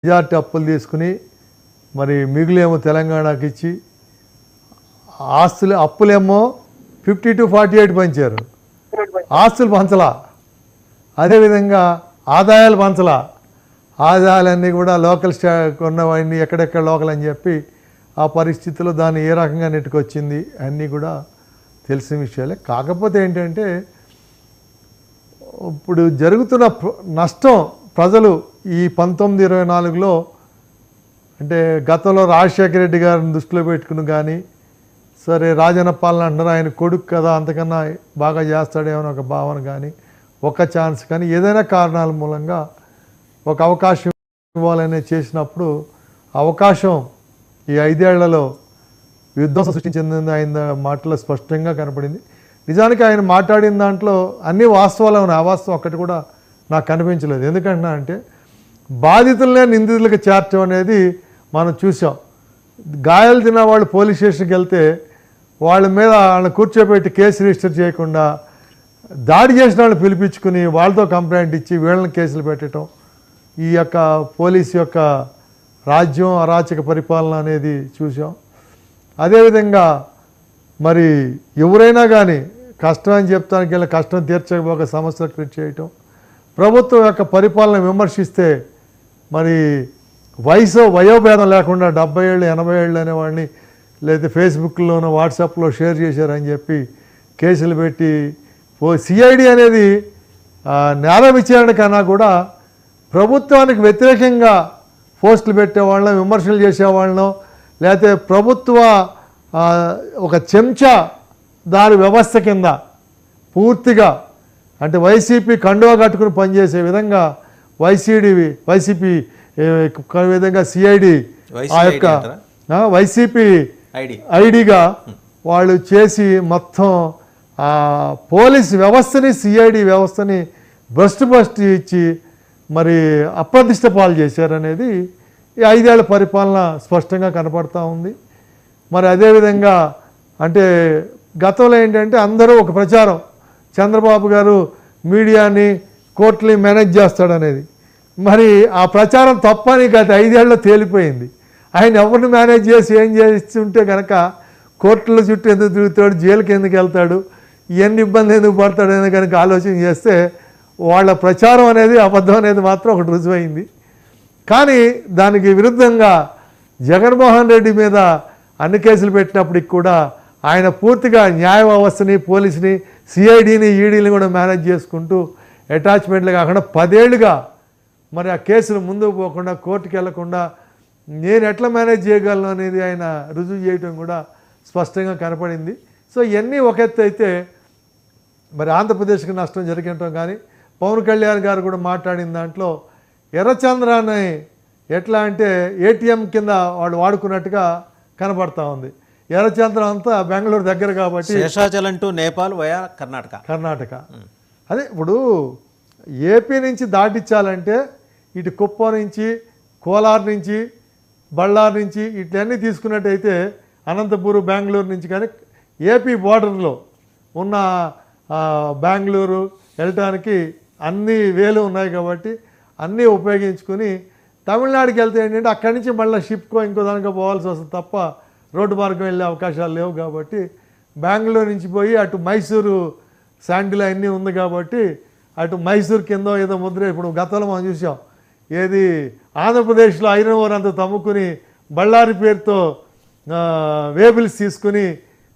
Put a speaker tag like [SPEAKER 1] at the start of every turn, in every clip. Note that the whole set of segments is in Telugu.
[SPEAKER 1] మెజార్టీ అప్పులు తీసుకుని మరి మిగులేమో తెలంగాణకి ఇచ్చి ఆస్తులు అప్పులేమో 50 to 48 పంచారు. ఆస్తులు పంచలా. అదేవిధంగా ఆదాయాలు పంచలా. ఆదాయాలన్నీ కూడా లోకల్ ఉన్నవన్నీ ఎక్కడెక్కడ లోకల్ అని చెప్పి ఆ పరిస్థితిలో దాన్ని ఏ రకంగా నెట్టుకొచ్చింది అన్నీ కూడా తెలిసిన విషయాలే. కాకపోతే ఏంటంటే ఇప్పుడు జరుగుతున్న నష్టం ప్రజలు ఈ 1924లో అంటే గతంలో రాజశేఖర రెడ్డి గారిని దృష్టిలో పెట్టుకుని కానీ సరే రాజన్న పాలన అంటున్నారు, ఆయన కొడుకు కదా అంతకన్నా బాగా చేస్తాడేమో ఒక భావన కానీ ఒక ఛాన్స్ కానీ ఏదైనా కారణాల మూలంగా ఒక అవకాశం ఇవ్వాలనే చేసినప్పుడు అవకాశం ఈ 5 ఏళ్లలో యుద్ధం సృష్టించింది ఆయన మాటలో స్పష్టంగా కనపడింది. నిజానికి ఆయన మాట్లాడిన దాంట్లో అన్ని వాస్తవాలు ఉన్నాయి, అవాస్తవం ఒక్కటి కూడా నాకు కనిపించలేదు. ఎందుకంటున్నా అంటే బాధితులనే నిందితులకు చేర్చడం అనేది మనం చూసాం. గాయాలు తిన్న వాళ్ళు పోలీస్ స్టేషన్కి వెళ్తే వాళ్ళ మీద వాళ్ళని కూర్చోబెట్టి కేసు రిజిస్టర్ చేయకుండా దాడి చేసిన వాళ్ళని పిలిపించుకుని వాళ్ళతో కంప్లైంట్ ఇచ్చి వీళ్ళని కేసులు పెట్టడం, ఈ యొక్క పోలీసు యొక్క రాజ్యం అరాచక పరిపాలన అనేది చూసాం. అదేవిధంగా మరి ఎవరైనా కానీ కష్టం అని చెప్తానికి వెళ్ళి కష్టం తీర్చకపోక సమస్యలు క్రియేట్ చేయటం, ప్రభుత్వం యొక్క పరిపాలన విమర్శిస్తే మరి వయోభేదం లేకుండా 70 ఏళ్ళు 80 ఏళ్ళు అనేవాడిని లేదా ఫేస్బుక్లోనో వాట్సాప్లో షేర్ చేశారని చెప్పి కేసులు పెట్టి సిఐడి అనేది నేర విచారణ కన్నా కూడా ప్రభుత్వానికి వ్యతిరేకంగా పోస్టులు పెట్టేవాళ్ళం, విమర్శలు చేసేవాళ్ళం, లేకపోతే ప్రభుత్వ ఒక చెంచా దాని వ్యవస్థ కింద పూర్తిగా అంటే వైసీపీ కండువా కట్టుకుని పనిచేసే విధంగా వైసీపీ విధంగా సిఐడి ఆ యొక్క వైసీపీ ఐడిగా వాళ్ళు చేసి మొత్తం పోలీస్ వ్యవస్థని సిఐడి వ్యవస్థని భ్రష్టు ఇచ్చి మరి అప్రతిష్ట పాలు చేశారనేది ఈ 5 ఏళ్ల పరిపాలన స్పష్టంగా కనపడతా ఉంది. మరి అదేవిధంగా అంటే గతంలో ఏంటంటే అందరూ ఒక ప్రచారం చంద్రబాబు గారు మీడియాని కోర్టుని మేనేజ్ చేస్తాడనేది, మరి ఆ ప్రచారం తప్పని గత 5 ఏళ్ళలో తేలిపోయింది. ఆయన ఎవరిని మేనేజ్ చేసి ఏం చేస్తుంటే కనుక కోర్టుల చుట్టూ ఎందుకు తిరుగుతాడు, జైలుకి ఎందుకు వెళ్తాడు, ఇవన్నీ ఇబ్బంది ఎందుకు పడతాడు అని కనుక ఆలోచన చేస్తే వాళ్ళ ప్రచారం అనేది అబద్ధం అనేది మాత్రం ఒకటి రుజువైంది. కానీ దానికి విరుద్ధంగా జగన్మోహన్ రెడ్డి మీద అన్ని కేసులు పెట్టినప్పటికి కూడా ఆయన పూర్తిగా న్యాయ వ్యవస్థని పోలీసుని సిఐడిని ఈడీని కూడా మేనేజ్ చేసుకుంటూ అటాచ్మెంట్లు కాకుండా 10 ఏళ్ళుగా మరి ఆ కేసులు ముందుకు పోకుండా కోర్టుకు వెళ్లకుండా నేను ఎట్లా మేనేజ్ చేయగలను అనేది ఆయన రుజువు చేయటం కూడా స్పష్టంగా కనపడింది. సో ఇవన్నీ ఒక ఎత్తు అయితే మరి ఆంధ్రప్రదేశ్కి నష్టం జరిగటం కానీ పవన్ కళ్యాణ్ గారు కూడా మాట్లాడిన దాంట్లో ఎర్రచంద్రాన్ని ఎట్లా అంటే ఏటీఎం కింద వాళ్ళు వాడుకున్నట్టుగా కనపడతా ఉంది. ఎర్రచంద్రం అంతా బెంగళూరు దగ్గర కాబట్టి
[SPEAKER 2] శేషాచలం టు నేపాల్ వయా కర్ణాటక అదే ఇప్పుడు ఏపీ నుంచి దాటించాలంటే ఇటు కుప్పం నుంచి కోలార్ నుంచి బళ్ళారు నుంచి ఇట్లన్నీ తీసుకున్నట్టయితే అనంతపూర్ బెంగళూరు నుంచి కానీ ఏపీ బోర్డర్లో ఉన్న బెంగళూరు వెళ్ళటానికి అన్ని వేలు ఉన్నాయి కాబట్టి అన్నీ ఉపయోగించుకొని తమిళనాడుకి వెళ్తే ఏంటంటే అక్కడి నుంచి మళ్ళీ షిప్కో ఇంకో దానికో పోవాల్సి వస్తుంది తప్ప రోడ్డు మార్గం వెళ్ళే అవకాశాలు లేవు కాబట్టి బెంగళూరు నుంచి పోయి అటు మైసూరు శాండిల్ అన్నీ ఉంది కాబట్టి అటు మైసూరు కింద ఏదో ముద్ర ఇప్పుడు గతంలో మనం చూసాం ఏది ఆంధ్రప్రదేశ్లో ఐరన్ ఓర్ అంతా తమ్ముకుని బళ్ళారి పేరుతో వేబిల్స్ తీసుకుని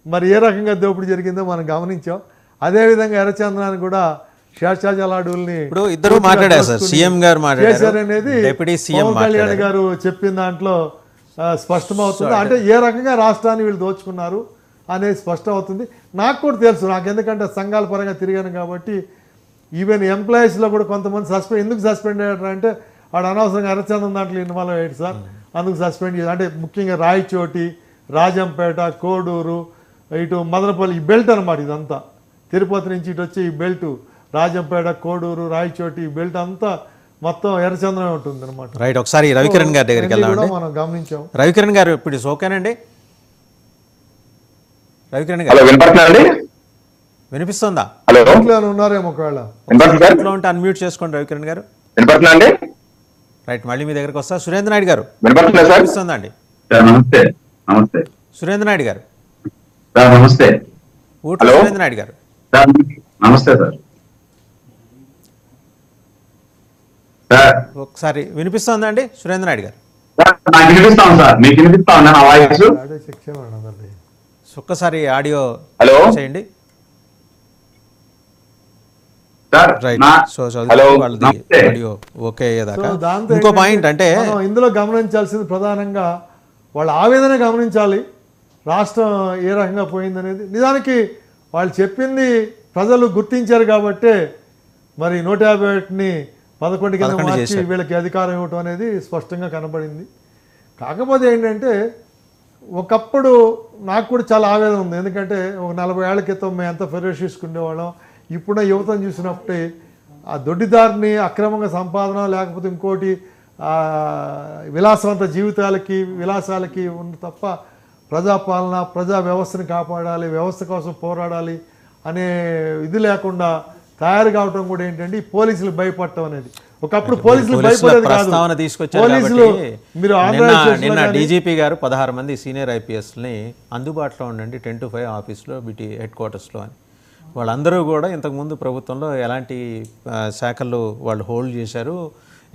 [SPEAKER 2] మరి ఏ రకంగా దోపిడీ జరిగిందో మనం గమనించాం. అదేవిధంగా ఎర్రచంద్రాన్ని కూడా శేషాచలాడుల్ని ఇప్పుడు ఇద్దరు మాట్లాడారు సార్, సీఎం గారు మాట్లాడారు
[SPEAKER 1] అనేది
[SPEAKER 2] డిప్యూటీ సీఎం
[SPEAKER 1] పవన్ కళ్యాణ్ గారు చెప్పిన దాంట్లో స్పష్టమవుతుంది. అంటే ఏ రకంగా రాష్ట్రాన్ని వీళ్ళు దోచుకున్నారు అనేది స్పష్టమవుతుంది. నాకు కూడా తెలుసు, నాకు ఎందుకంటే సంఘాల పరంగా తిరిగాను కాబట్టి ఈవెన్ ఎంప్లాయీస్లో కూడా కొంతమంది ఎందుకు సస్పెండ్ అయ్యారు అంటే వాడు అనవసరంగా ఎర్రచంద్రం దాంట్లో ఇన్వాల్వ్ అయ్యాడు సార్, అందుకు సస్పెండ్ చేయాలి. అంటే ముఖ్యంగా రాయచోటి, రాజంపేట, కోడూరు, ఇటు మదనపల్లి ఈ బెల్ట్ అనమాట, ఇదంతా తిరుపతి నుంచి ఇటు వచ్చి ఈ బెల్ట్ రాజంపేట, కోడూరు, రాయచోటి ఈ బెల్ట్ అంతా మొత్తం ఎర్రచంద్రమే ఉంటుంది అనమాట.
[SPEAKER 2] రైట్, ఒకసారి రవికిరణ్ గారి దగ్గరికి వెళ్దాం.
[SPEAKER 1] మనం గమనించాం.
[SPEAKER 2] రవికిరణ్ గారు ఇప్పుడు ఓకేనండి? రవికిరణ్
[SPEAKER 3] గారు
[SPEAKER 2] వినిపిస్తుందా?
[SPEAKER 1] ఉన్నారేమో ఒకవేళ
[SPEAKER 2] ఉంటే అన్మ్యూట్ చేసుకోండి రవికిరణ్ గారు.
[SPEAKER 3] రైట్, మళ్ళీ మీ దగ్గరకు వస్తా. సురేంద్ర నాయుడు గారు
[SPEAKER 4] వినపడుతుందా సార్?
[SPEAKER 3] వినిపిస్తుందండి.
[SPEAKER 4] సార్ నమస్తే. నమస్తే
[SPEAKER 3] సురేంద్ర నాయుడు గారు,
[SPEAKER 4] సార్. నమస్తే.
[SPEAKER 3] ఊట్ల
[SPEAKER 4] హలో.
[SPEAKER 3] సురేంద్ర నాయుడు గారు.
[SPEAKER 4] సార్ నమస్తే సార్. సార్
[SPEAKER 3] ఒకసారి వినిపిస్తుందండి సురేంద్ర నాయుడు గారు?
[SPEAKER 4] సార్ నాకు వినిపిస్తాను సార్. మీకు వినిపిస్తా ఉన్నా నా వాయిస్?
[SPEAKER 1] ఆడే శిక్ష అన్నదండి.
[SPEAKER 3] ఒక్కసారి ఆడియో
[SPEAKER 4] హలో
[SPEAKER 3] చేయండి.
[SPEAKER 4] సార్.
[SPEAKER 3] రైట్,
[SPEAKER 4] నా
[SPEAKER 3] సో
[SPEAKER 4] హలో
[SPEAKER 3] వాళ్ళది
[SPEAKER 4] నమస్తే.
[SPEAKER 3] ఆడియో ఓకే అయ్యేదాకా.
[SPEAKER 1] సో దాంతో
[SPEAKER 3] ఇంకో
[SPEAKER 1] ఏంటంటే
[SPEAKER 3] పాయింట్ అంటే
[SPEAKER 1] మనం ఇందులో గమనించాల్సింది ప్రధానంగా వాళ్ళ ఆవేదన గమనించాలి. రాష్ట్రం ఏ రకంగా పోయిందనేది నిజానికి వాళ్ళు చెప్పింది ప్రజలు గుర్తించారు కాబట్టే మరి 151ని 11 కింద
[SPEAKER 3] 11
[SPEAKER 1] మార్చి
[SPEAKER 3] చేశారు.
[SPEAKER 1] వీళ్ళకి అధికారం ఇవ్వటం అనేది స్పష్టంగా కనబడింది. కాకపోతే ఏంటంటే ఒకప్పుడు నాకు కూడా చాలా ఆవేదన ఉంది. ఎందుకంటే ఒక 40 ఏళ్ల క్రితం మేము ఎంత ఫెరోషియస్కుండేవాళ్ళం. ఇప్పుడు యువతను చూసినప్పుడే ఆ దొడ్డిదారిని అక్రమంగా సంపాదన లేకపోతే ఇంకోటి విలాసవంత జీవితాలకి విలాసాలకి ఉన్న తప్ప ప్రజాపాలన ప్రజా వ్యవస్థని కాపాడాలి, వ్యవస్థ కోసం పోరాడాలి అనే ఇది లేకుండా తయారు కావటం కూడా ఏంటంటే ఈ పోలీసులు భయపడటం అనేది. ఒకప్పుడు పోలీసులు భయపడేది కాదు.
[SPEAKER 3] ప్రస్తావన తీసుకొచ్చారు
[SPEAKER 1] పోలీసులు
[SPEAKER 3] కాబట్టి
[SPEAKER 1] మీరు
[SPEAKER 3] నిన్న డీజీపీ గారు 16 మంది సీనియర్ ఐపీఎస్ని అందుబాటులో ఉండండి 10 to 5 ఆఫీస్లో బిటి హెడ్ క్వార్టర్స్లో అని. వాళ్ళందరూ కూడా ఇంతకుముందు ప్రభుత్వంలో ఎలాంటి శాఖలు వాళ్ళు హోల్డ్ చేశారు,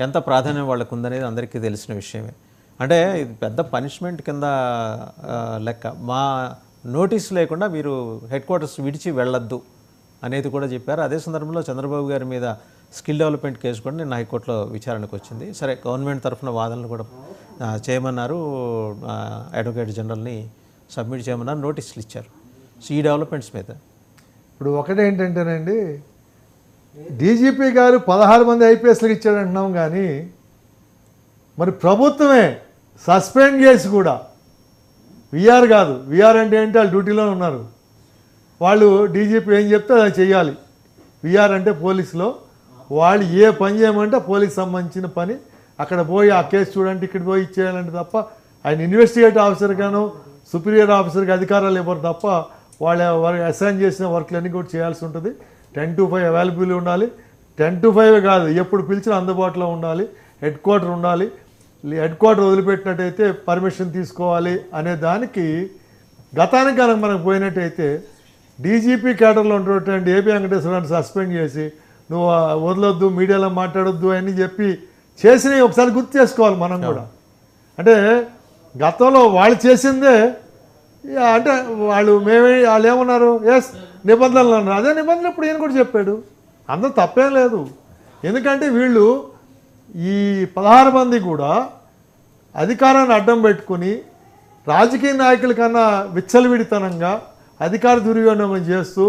[SPEAKER 3] ఎంత ప్రాధాన్యం వాళ్ళకు ఉందనేది అందరికీ తెలిసిన విషయమే. అంటే ఇది పెద్ద పనిష్మెంట్ కింద లెక్క. మా నోటీస్ లేకుండా మీరు హెడ్ క్వార్టర్స్ విడిచి వెళ్ళొద్దు అనేది కూడా చెప్పారు. అదే సందర్భంలో చంద్రబాబు గారి మీద స్కిల్ డెవలప్మెంట్ కేసు కూడా నిన్న హైకోర్టులో విచారణకు వచ్చింది. సరే, గవర్నమెంట్ తరఫున వాదనలు కూడా చేయమన్నారు, అడ్వకేట్ జనరల్ని సబ్మిట్ చేయమన్నారు, నోటీసులు ఇచ్చారు. సో ఈ డెవలప్మెంట్స్ మీద
[SPEAKER 1] ఇప్పుడు ఒకటేంటంటేనండి, డీజీపీ గారు 16 మంది ఐపీఎస్లకు ఇచ్చాడంటున్నాం కానీ మరి ప్రభుత్వమే సస్పెండ్ చేసి కూడా విఆర్ కాదు, విఆర్ అంటే ఏంటి, వాళ్ళు డ్యూటీలో ఉన్నారు, వాళ్ళు డీజీపీ ఏం చెప్తే అది చేయాలి. విఆర్ అంటే పోలీసులో వాళ్ళు ఏ పని చేయమంటే పోలీస్ సంబంధించిన పని, అక్కడ పోయి ఆ కేసు చూడండి ఇక్కడ పోయి ఇచ్చేయాలంటే తప్ప ఆయన ఇన్వెస్టిగేటివ్ ఆఫీసర్ గాను సుపీరియర్ ఆఫీసర్కి అధికారాలు ఇవ్వరు తప్ప వాళ్ళు అసైన్ చేసిన వర్క్లన్నీ కూడా చేయాల్సి ఉంటుంది. 10 to 5 అవైలబుల్ ఉండాలి. 10 to 5 కాదు, ఎప్పుడు పిలిచినా అందుబాటులో ఉండాలి. హెడ్ క్వార్టర్ ఉండాలి. హెడ్ క్వార్టర్ వదిలిపెట్టినట్టయితే పర్మిషన్ తీసుకోవాలి అనే దానికి గతానికి కనుక మనకు పోయినట్టయితే డీజీపీ క్యాడర్లో ఉన్నటువంటి ఏపీ వెంకటేశ్వరరావుని సస్పెండ్ చేసి నువ్వు వదలొద్దు, మీడియాలో మాట్లాడొద్దు అని చెప్పి చేసినవి ఒకసారి గుర్తు చేసుకోవాలి మనం కూడా. అంటే గతంలో వాళ్ళు చేసిందే అంటే వాళ్ళు ఏమన్నారు, ఎస్ నిబంధనలు అన్నారు. అదే నిబంధనలు ఇప్పుడు ఈయన కూడా చెప్పాడు. అందరూ తప్పేం లేదు. ఎందుకంటే వీళ్ళు ఈ 16 మంది కూడా అధికారాన్ని అడ్డం పెట్టుకుని రాజకీయ నాయకుల కన్నా విచ్చలవిడితనంగా అధికార దుర్వినియోగం చేస్తూ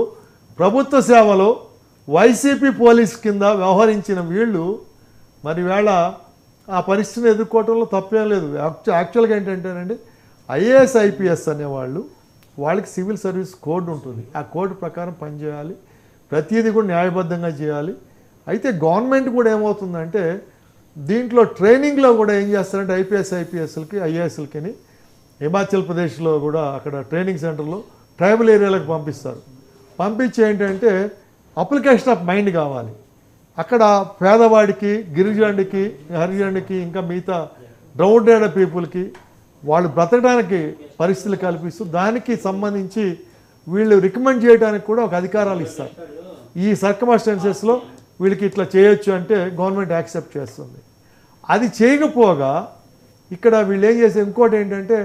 [SPEAKER 1] ప్రభుత్వ సేవలో వైసీపీ పోలీస్ కింద వ్యవహరించిన వీళ్ళు మరి వేళ ఆ పరిస్థితిని ఎదుర్కోవటంలో తప్పేం లేదు. యాక్చువల్గా ఏంటంటేనండి, ఐఏఎస్ ఐపీఎస్ అనేవాళ్ళు వాళ్ళకి సివిల్ సర్వీస్ కోడ్ ఉంటుంది. ఆ కోడ్ ప్రకారం పనిచేయాలి, ప్రతిదీ కూడా న్యాయబద్ధంగా చేయాలి. అయితే గవర్నమెంట్ కూడా ఏమవుతుందంటే దీంట్లో ట్రైనింగ్లో కూడా ఏం చేస్తారంటే ఐపీఎస్లకి ఐఏఎస్లకి హిమాచల్ ప్రదేశ్లో కూడా అక్కడ ట్రైనింగ్ సెంటర్లో ట్రైబల్ ఏరియాలకు పంపిస్తారు. పంపించి ఏంటంటే అప్లికేషన్ ఆఫ్ మైండ్ కావాలి. అక్కడ పేదవాడికి, గిరిజనుడికి, హరిజనుడికి, ఇంకా మిగతా డౌన్డెడ్ పీపుల్కి వాళ్ళు బ్రతకడానికి పరిస్థితులు కల్పిస్తూ దానికి సంబంధించి వీళ్ళు రికమెండ్ చేయడానికి కూడా ఒక అధికారాలు ఇస్తారు. ఈ సర్కమ్స్టాన్సెస్లో వీళ్ళకి ఇట్లా చేయొచ్చు అంటే గవర్నమెంట్ యాక్సెప్ట్ చేస్తుంది. అది చేయకపోగా ఇక్కడ వీళ్ళు ఏం చేసే ఇంకోటి ఏంటంటే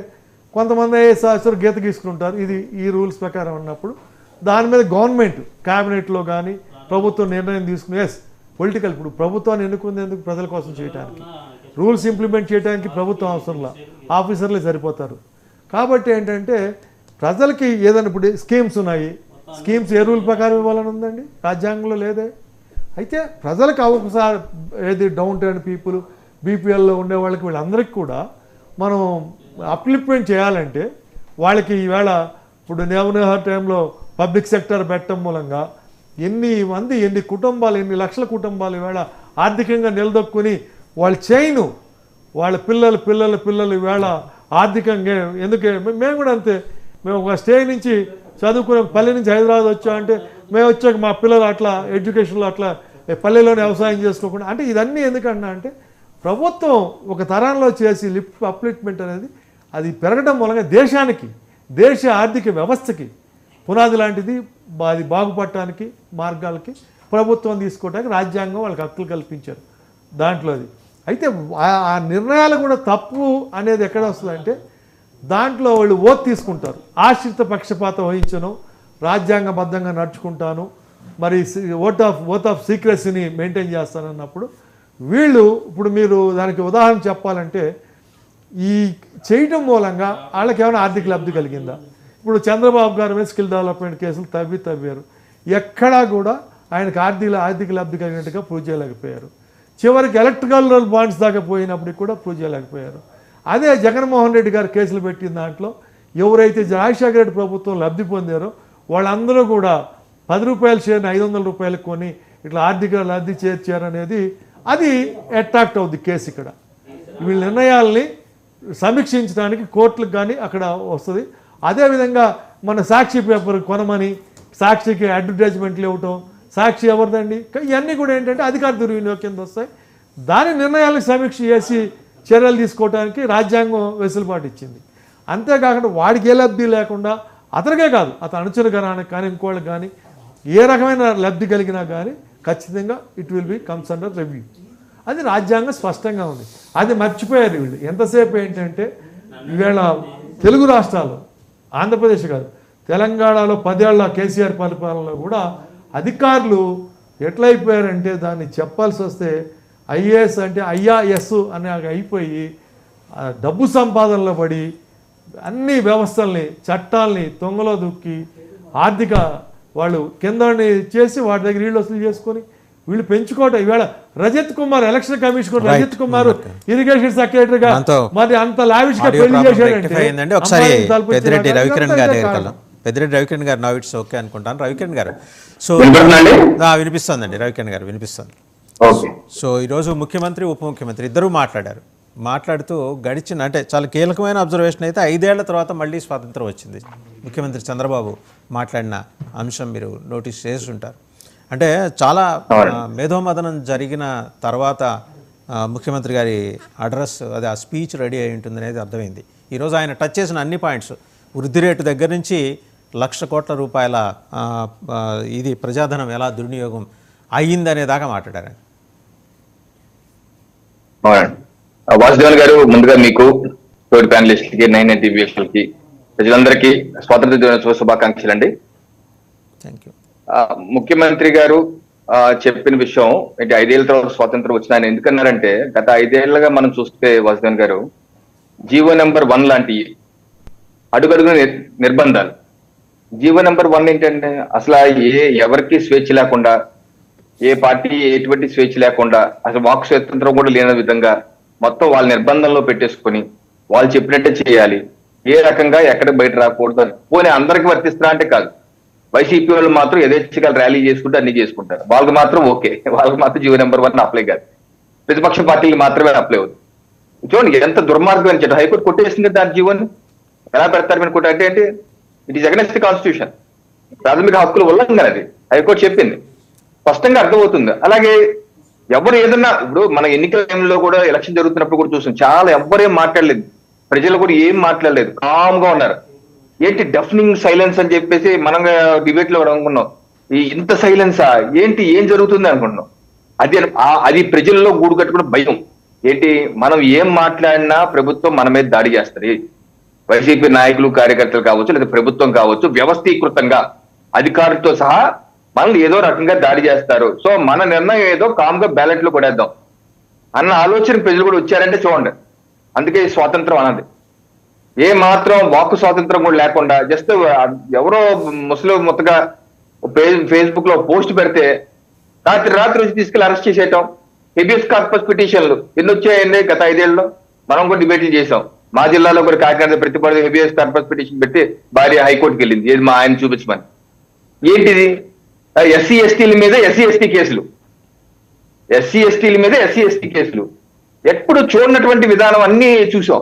[SPEAKER 1] కొంతమంది ఐఏఎస్ ఆఫీసర్ గీత గీసుకుంటారు. ఇది ఈ రూల్స్ ప్రకారం ఉన్నప్పుడు దాని మీద గవర్నమెంట్ క్యాబినెట్లో కానీ ప్రభుత్వం నిర్ణయం తీసుకుని ఎస్ పొలిటికల్ ఇప్పుడు ప్రభుత్వాన్ని ఎన్నుకుంది ఎందుకు, ప్రజల కోసం చేయడానికి, రూల్స్ ఇంప్లిమెంట్ చేయడానికి ప్రభుత్వం అవసరంలా, ఆఫీసర్లే సరిపోతారు. కాబట్టి ఏంటంటే ప్రజలకి ఏదైనా ఇప్పుడు స్కీమ్స్ ఉన్నాయి, స్కీమ్స్ ఏ రూల్ ప్రకారం ఇవ్వాలని ఉందండి, రాజ్యాంగంలో లేదే. అయితే ప్రజలకు ఒకసారి ఏది డౌన్ టౌన్ పీపుల్, బీపీఎల్లో ఉండే వాళ్ళకి వీళ్ళందరికీ కూడా మనం అప్లిప్మెంట్ చేయాలంటే వాళ్ళకి ఈవేళ ఇప్పుడు నెహర్ టైంలో పబ్లిక్ సెక్టర్ పెట్టడం మూలంగా ఎన్ని కుటుంబాలు, ఎన్ని లక్షల కుటుంబాలు ఈవేళ ఆర్థికంగా నిలదొక్కుని వాళ్ళ చైను వాళ్ళ పిల్లలు ఈవేళ ఆర్థికంగా ఎందుకే మేము కూడా అంతే. మేము ఒక స్టేజ్ నుంచి చదువుకునే పల్లె నుంచి హైదరాబాద్ వచ్చామంటే మేము వచ్చాక మా పిల్లలు అట్లా ఎడ్యుకేషన్లో అట్లా పల్లెలోనే వ్యవసాయం చేసుకోకుండా అంటే ఇదన్నీ ఎందుకన్నా అంటే
[SPEAKER 2] ప్రభుత్వం ఒక తరంలో చేసి అప్లిట్మెంట్ అనేది అది పెరగడం మూలంగా దేశానికి, దేశ ఆర్థిక వ్యవస్థకి పునాది లాంటిది. అది బాగుపడటానికి మార్గాలకి ప్రభుత్వం తీసుకోవడానికి రాజ్యాంగం వాళ్ళకి హక్కులు కల్పించారు దాంట్లోది. అయితే ఆ నిర్ణయాలు కూడా తప్పు అనేది ఎక్కడ వస్తుందంటే దాంట్లో వాళ్ళు ఓత్ తీసుకుంటారు. ఆశ్రిత పక్షపాతం వహించను, రాజ్యాంగబద్ధంగా నడుచుకుంటాను, మరి ఓత్ ఆఫ్ సీక్రెసీని మెయింటైన్ చేస్తానన్నప్పుడు వీళ్ళు ఇప్పుడు మీరు దానికి ఉదాహరణ చెప్పాలంటే ఈ చేయటం మూలంగా వాళ్ళకి ఏమైనా ఆర్థిక లబ్ధి కలిగిందా? ఇప్పుడు చంద్రబాబు గారి మీద స్కిల్ డెవలప్మెంట్ కేసులు తవ్వారు. ఎక్కడా కూడా ఆయనకు ఆర్థిక లబ్ధి కలిగినట్టుగా ప్రూవ్ చేయలేకపోయారు. చివరికి ఎలక్ట్రికల్ బాండ్స్ దాకా పోయినప్పటికి కూడా ప్రూవ్ చేయలేకపోయారు. అదే జగన్మోహన్ రెడ్డి గారు కేసులు పెట్టిన దాంట్లో ఎవరైతే రాజశేఖర రెడ్డి ప్రభుత్వం లబ్ధి పొందారో వాళ్ళందరూ కూడా 10 రూపాయల షేర్ని 500 రూపాయలకు కొని ఇట్లా ఆర్థిక లబ్ధి చేర్చారనేది అది అట్రాక్ట్ అవుద్ది కేసు. ఇక్కడ వీళ్ళ నిర్ణయాల్ని సమీక్షించడానికి కోర్టులకు కానీ అక్కడ వస్తుంది. అదేవిధంగా మన సాక్షి పేపర్ కొనమని సాక్షికి అడ్వర్టైజ్మెంట్లు ఇవ్వటం, సాక్షి ఎవరిదండి, ఇవన్నీ కూడా ఏంటంటే అధికార దుర్వినియోగం కింద వస్తాయి. దాని నిర్ణయాలను సమీక్ష చేసి చర్యలు తీసుకోవడానికి రాజ్యాంగం వెసులుబాటు ఇచ్చింది. అంతేకాకుండా వాడికి ఏ లబ్ధి లేకుండా అతనికే కాదు అతను అనుచర గణానికి కానీ ఇంకోళ్ళకి కానీ ఏ రకమైన లబ్ధి కలిగినా కానీ ఖచ్చితంగా it will be comes under review. అది రాజ్యాంగం స్పష్టంగా ఉంది. అది మర్చిపోయారు వీళ్ళు. ఎంతసేపు ఏంటంటే ఈవేళ తెలుగు రాష్ట్రాలు, ఆంధ్రప్రదేశ్ కాదు తెలంగాణలో 10 ఏళ్ల కేసీఆర్ పరిపాలనలో కూడా అధికారులు ఎట్లయిపోయారంటే దాన్ని చెప్పాల్సి వస్తే ఐఏఎస్ అంటే ఐఆర్ఎస్ అని అయిపోయి డబ్బు సంపాదనలో పడి అన్ని వ్యవస్థల్ని చట్టాలని తొంగలో దుక్కి ఆర్థిక వాళ్ళు కిందని చేసి వాటి దగ్గర వీళ్ళు వసూలు చేసుకొని వీళ్ళు పెంచుకోవటం. ఈవేళ Rajat Kumar election commission Rajat Kumar irrigation సెక్రటరీగా మరి అంత లావిష్ గా పెళ్లి చేశాడంటే
[SPEAKER 3] ఒకసారి పెద్దిరెడ్డి రవికిరణ్ గారు నౌ ఇట్స్ ఓకే అనుకుంటాను. రవికిరణ్ గారు సో వినిపిస్తుందండి. రవికిరణ్ గారు వినిపిస్తుంది. సో ఈరోజు ముఖ్యమంత్రి ఉప ముఖ్యమంత్రి ఇద్దరూ మాట్లాడుతూ గడిచిన అంటే చాలా కీలకమైన అబ్జర్వేషన్ అయితే 5 ఏళ్ల తర్వాత మళ్ళీ స్వాతంత్రం వచ్చింది. ముఖ్యమంత్రి చంద్రబాబు మాట్లాడిన అంశం మీరు నోటీస్ చేసి ఉంటారు. అంటే చాలా మేధోమదనం జరిగిన తర్వాత ముఖ్యమంత్రి గారి అడ్రస్ అది ఆ స్పీచ్ రెడీ అయి ఉంటుంది అనేది అర్థమైంది. ఈరోజు ఆయన టచ్ చేసిన అన్ని పాయింట్స్ వృద్ధి రేటు దగ్గర నుంచి 1,00,000 కోట్ల రూపాయల ఇది ప్రజాధనం ఎలా దుర్వినియోగం అయ్యిందనే దాకా మాట్లాడారు.
[SPEAKER 5] వాసుదేవన్ గారు, ముందుగా మీకు తోటి ప్యానలిస్ట్కి 9 టీవీకి ప్రజలందరికీ స్వాతంత్ర దినోత్సవ శుభాకాంక్షలు అండి.
[SPEAKER 3] Thank you.
[SPEAKER 5] ముఖ్యమంత్రి గారు చెప్పిన విషయం ఏంటి, 5 ఏళ్ల తర్వాత స్వాతంత్రం వచ్చిన ఆయన ఎందుకన్నారంటే గత 5 ఏళ్లుగా మనం చూస్తే వాసుదేవన్ గారు జీవో నెంబర్ 1 లాంటి అడుగడుగున నిర్బంధాలు. జీవో నెంబర్ 1 ఏంటంటే అసలు ఎవరికి స్వేచ్ఛ లేకుండా, ఏ పార్టీ ఎటువంటి స్వేచ్ఛ లేకుండా, అసలు వాక్ స్వాతంత్రం కూడా లేని విధంగా మొత్తం వాళ్ళ నిర్బంధంలో పెట్టేసుకొని వాళ్ళు చెప్పినట్టే చేయాలి, ఏ రకంగా ఎక్కడ బయట రాకూడదు అని. పోనీ అందరికి వర్తిస్తున్నా అంటే కాదు, వైసీపీ వాళ్ళు మాత్రం యథేచ్ఛగా ర్యాలీ చేసుకుంటే అన్ని చేసుకుంటారు. వాళ్ళకి మాత్రం ఓకే, వాళ్ళకి మాత్రం జీవో నెంబర్ 1 అప్లై కాదు, ప్రతిపక్ష పార్టీలు మాత్రమే అప్లై అవుతుంది. చూడండి ఎంత దుర్మార్గం అని చెప్పి హైకోర్టు కొట్టేసింది దాని జీవోని. ఎలా పెడతారు మీరు కొట్ట అంటే it is against the constitution, ప్రాథమిక హక్కుల ఉల్లంఘన అది హైకోర్టు చెప్పింది, స్పష్టంగా అర్థమవుతుంది. అలాగే ఎవరు ఏదన్నా ఇప్పుడు మన ఎన్నికల టైంలో కూడా ఎలక్షన్ జరుగుతున్నప్పుడు కూడా చూసాం, చాలా ఎవ్వరేం మాట్లాడలేదు, ప్రజలు కూడా ఏం మాట్లాడలేదు, కామ్ గా ఉన్నారు. ఏంటి డెఫనింగ్ సైలెన్స్ అని చెప్పేసి మనం డిబేట్ లో అనుకున్నాం, ఈ ఇంత సైలెన్సా ఏంటి, ఏం జరుగుతుంది అనుకుంటున్నాం. అది ప్రజల్లో గూడు కట్టుకున్న భయం ఏంటి, మనం ఏం మాట్లాడినా ప్రభుత్వం మన మీద దాడి చేస్తుంది. వైసీపీ నాయకులు కార్యకర్తలు కావచ్చు, లేదా ప్రభుత్వం కావచ్చు, వ్యవస్థీకృతంగా అధికారులతో సహా మనల్ని ఏదో రకంగా దాడి చేస్తారు. సో మన నిర్ణయం ఏదో కామ్ గా బ్యాలెట్ లో కొడేద్దాం అన్న ఆలోచన ప్రజలు కూడా వచ్చారంటే చూడండి. అందుకే స్వాతంత్రం అన్నది ఏ మాత్రం వాక్ స్వాతంత్రం కూడా లేకుండా జస్ట్ ఎవరో ముస్లిం మొత్తగా ఫేస్బుక్ లో పోస్ట్ పెడితే రాత్రి వచ్చి తీసుకెళ్లి అరెస్ట్ చేసేయటం. హెబియస్ కార్పస్ పిటిషన్లు ఎన్ని వచ్చాయండి గత 5 ఏళ్ళలో, మనం కూడా డిబేట్లు చేసాం. మా జిల్లాలో కూడా Kakinada Prathipadu habeas corpus petition పెట్టి భార్య హైకోర్టుకి వెళ్ళింది, ఏది మా ఆయన చూపించమని. ఏంటిది, ఎస్సీ ఎస్టీల మీద ఎస్సీ ఎస్టీ కేసులు ఎప్పుడు చూడనటువంటి విధానం అన్ని చూసాం.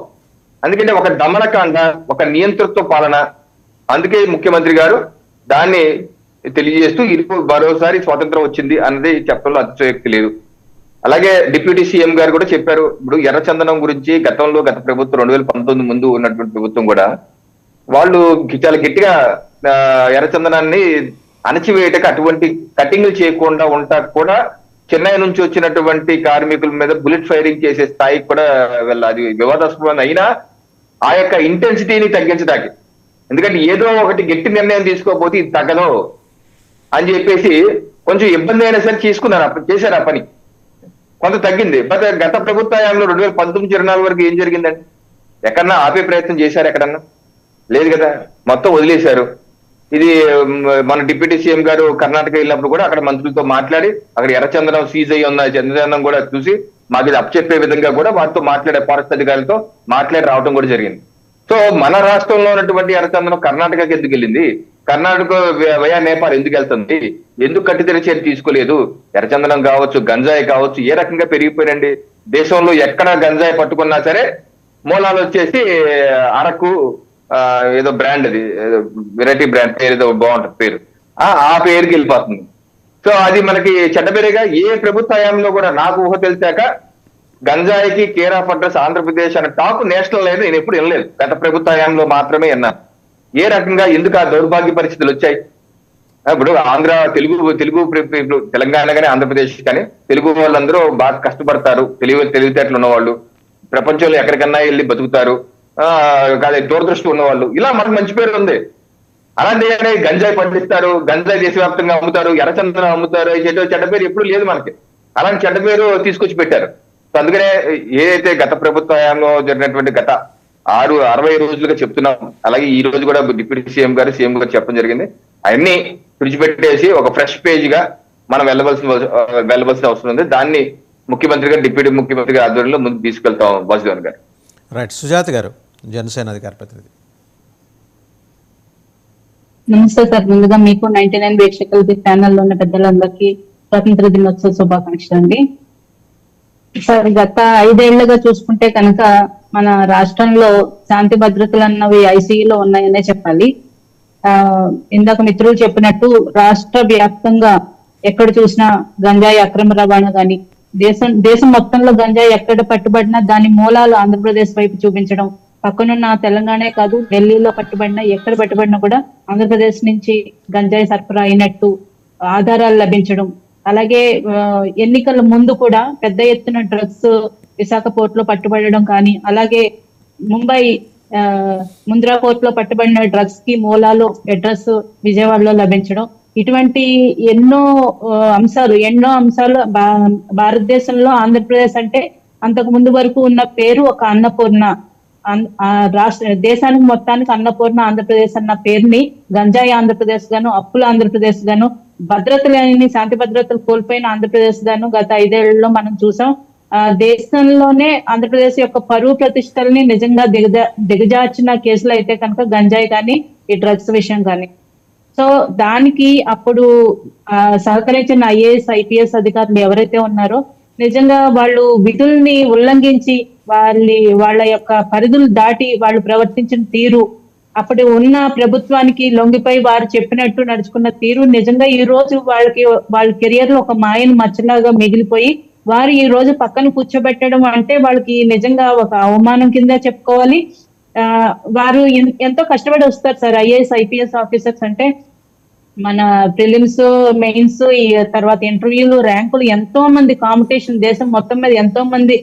[SPEAKER 5] అందుకంటే ఒక దమనకాండ, ఒక నియంతృత్వ పాలన. అందుకే ముఖ్యమంత్రి గారు దాన్ని తెలియజేస్తూ మరోసారి స్వాతంత్రం వచ్చింది అన్నది చెప్పడంలో అతిశయోక్తి లేదు. అలాగే డిప్యూటీ సీఎం గారు కూడా చెప్పారు. ఇప్పుడు ఎర్రచందనం గురించి గతంలో గత ప్రభుత్వం 2019 ముందు ఉన్నటువంటి ప్రభుత్వం కూడా వాళ్ళు చాలా గట్టిగా ఎర్రచందనాన్ని అణచివేయటకు అటువంటి కటింగ్లు చేయకుండా ఉంటా కూడా చెన్నై నుంచి వచ్చినటువంటి కార్మికుల మీద బుల్లెట్ ఫైరింగ్ చేసే స్థాయికి కూడా అది వివాదాస్పదం అయినా ఆ యొక్క ఇంటెన్సిటీని తగ్గించడానికి, ఎందుకంటే ఏదో ఒకటి గట్టి నిర్ణయం తీసుకోకపోతే ఇది తగ్గదు అని చెప్పేసి కొంచెం ఇబ్బంది అయినా సరే చేశారు ఆ పని, కొంత తగ్గింది. బట్ గత ప్రభుత్వ హయాంలో 2019-24 వరకు ఏం జరిగిందండి? ఎక్కడన్నా ఆపే ప్రయత్నం చేశారు? ఎక్కడన్నా లేదు కదా, మొత్తం వదిలేశారు. ఇది మన డిప్యూటీ సీఎం గారు కర్ణాటక వెళ్ళినప్పుడు కూడా అక్కడ మంత్రులతో మాట్లాడి అక్కడ ఎర్రచందనం సీజ్ అయ్యి ఉన్న చంద్రచందనం కూడా చూసి మాకు ఇది అప్పచెప్పే విధంగా కూడా వారితో మాట్లాడే ఫారెస్ట్ అధికారులతో మాట్లాడి రావడం కూడా జరిగింది. సో మన రాష్ట్రంలో ఉన్నటువంటి ఎర్రచందనం కర్ణాటకకి ఎందుకు వెళ్ళింది? కర్ణాటక వయా నేపాల్ ఎందుకు వెళ్తుంది? ఎందుకు కట్టుదిన చర్య తీసుకోలేదు? ఎర్రచందనం కావచ్చు, గంజాయి కావచ్చు, ఏ రకంగా పెరిగిపోయినండి. దేశంలో ఎక్కడ గంజాయి పట్టుకున్నా సరే మూలాలు వచ్చేసి అరకు ఏదో బ్రాండ్, అది వెరైటీ బ్రాండ్ పేరు ఏదో బాగుంటుంది పేరు, ఆ పేరుకి వెళ్ళిపోతుంది. సో అది మనకి చెడ్డ పేరుగా. ఏ ప్రభుత్వ హయాంలో కూడా నాకు ఊహ తెలిసాక గంజాయికి కేర్ ఆఫ్ అడ్రస్ ఆంధ్రప్రదేశ్ అనే టాక్ నేషనల్ లేదు, నేను ఎప్పుడు వినలేదు. గత ప్రభుత్వ హయాంలో మాత్రమే విన్నాను. ఏ రకంగా ఎందుకు ఆ దౌర్భాగ్య పరిస్థితులు వచ్చాయి? ఇప్పుడు తెలంగాణ కానీ ఆంధ్రప్రదేశ్ కానీ తెలుగు వాళ్ళందరూ బాగా కష్టపడతారు, తెలివితేటలు ఉన్నవాళ్ళు, ప్రపంచంలో ఎక్కడికన్నా వెళ్ళి బతుకుతారు, దూరదృష్టి ఉన్నవాళ్ళు, ఇలా మనకు మంచి పేరు ఉంది. అలాంటి గంజాయి పండిస్తారు, గంజాయి దేశవ్యాప్తంగా అమ్ముతారు, ఎర్రచందనం అమ్ముతారు, చెడ్డ పేరు ఎప్పుడు లేదు మనకి. అలాంటి చెడ్డ పేరు తీసుకొచ్చి పెట్టారు. సో అందుకనే ఏదైతే గత ప్రభుత్వ హయాంలో జరిగినటువంటి గత 60 రోజులుగా చెప్తున్నాం, అలాగే ఈ రోజు కూడా డిప్యూటీ సీఎం గారు చెప్పడం జరిగింది. అవన్నీ విడిచిపెట్టేసి ఒక ఫ్రెష్ పేజ్ గా మనం వెళ్ళవలసిన అవసరం ఉంది. దాన్ని డిప్యూటీ ముఖ్యమంత్రి గారి ఆధ్వర్యంలో ముందు తీసుకెళ్తాం వాసుదేవన్ గారు.
[SPEAKER 3] రైట్. సుజాత గారు, జనసేన అధికార ప్రతినిధి.
[SPEAKER 6] నమస్తే సార్. ముందుగా మీకు 99 వీక్షకులకి, ఛానల్లో ఉన్న పెద్దలందరికీ స్వాతంత్ర దినోత్సవ శుభాకాంక్షలు అండి. సార్, గత 5 ఏళ్లుగా చూసుకుంటే కనుక మన రాష్ట్రంలో శాంతి భద్రతలు అన్నవి ఐసీయూలో ఉన్నాయనే చెప్పాలి. ఇందాక మిత్రులు చెప్పినట్టు రాష్ట్ర వ్యాప్తంగా ఎక్కడ చూసినా గంజాయి అక్రమ రవాణా గాని, దేశం మొత్తంలో గంజాయి ఎక్కడ పట్టుబడినా దాని మూలాలు ఆంధ్రప్రదేశ్ వైపు చూపించడం, పక్కనున్న తెలంగాణే కాదు ఢిల్లీలో పట్టుబడినా ఎక్కడ పట్టుబడినా కూడా ఆంధ్రప్రదేశ్ నుంచి గంజాయి సరఫరా అయినట్టు ఆధారాలు లభించడం, అలాగే ఎన్నికల ముందు కూడా పెద్ద ఎత్తున డ్రగ్స్ విశాఖ పోర్ట్ లో పట్టుబడడం కానీ, అలాగే ముంబై ముంద్రా పోర్ట్ లో పట్టుబడిన డ్రగ్స్ కి మూలాలు అడ్రస్ విజయవాడలో లభించడం, ఇటువంటి ఎన్నో అంశాలు భారతదేశంలో ఆంధ్రప్రదేశ్ అంటే అంతకు ముందు వరకు ఉన్న పేరు ఒక అన్నపూర్ణ, దేశానికి మొత్తానికి అన్నపూర్ణ ఆంధ్రప్రదేశ్ అన్న పేరుని గంజాయి ఆంధ్రప్రదేశ్ గాను, అప్పుల ఆంధ్రప్రదేశ్ గాను, భద్రత లేని శాంతి భద్రతలు కోల్పోయిన ఆంధ్రప్రదేశ్ గాను గత 5 ఏళ్లలో మనం చూసాం. దేశంలోనే ఆంధ్రప్రదేశ్ యొక్క పరువు ప్రతిష్టల్ని నిజంగా దిగజార్చిన కేసులు అయితే కనుక గంజాయి కానీ ఈ డ్రగ్స్ విషయం కానీ. సో దానికి అప్పుడు సహకరించిన ఐఏఎస్ ఐపీఎస్ అధికారులు ఎవరైతే ఉన్నారో నిజంగా వాళ్ళు విధుల్ని ఉల్లంఘించి వాళ్ళ యొక్క పరిధులు దాటి వాళ్ళు ప్రవర్తించిన తీరు, అప్పుడు ఉన్న ప్రభుత్వానికి లొంగిపోయి వారు చెప్పినట్టు నడుచుకున్న తీరు నిజంగా ఈ రోజు వాళ్ళ కెరియర్ లో ఒక మాయను మచ్చలాగా మిగిలిపోయి వారు ఈ రోజు పక్కన కూర్చోబెట్టడం అంటే వాళ్ళకి నిజంగా ఒక అవమానం కింద చెప్పుకోవాలి. వారు ఎంతో కష్టపడి వస్తారు సార్. ఐఏఎస్ ఐపీఎస్ ఆఫీసర్స్ అంటే మన ప్రిలిమ్స్, మెయిన్స్, ఈ తర్వాత ఇంటర్వ్యూలు, ర్యాంకులు, ఎంతో మంది కాంపిటీషన్, దేశం మొత్తం మీద ఎంతో మంది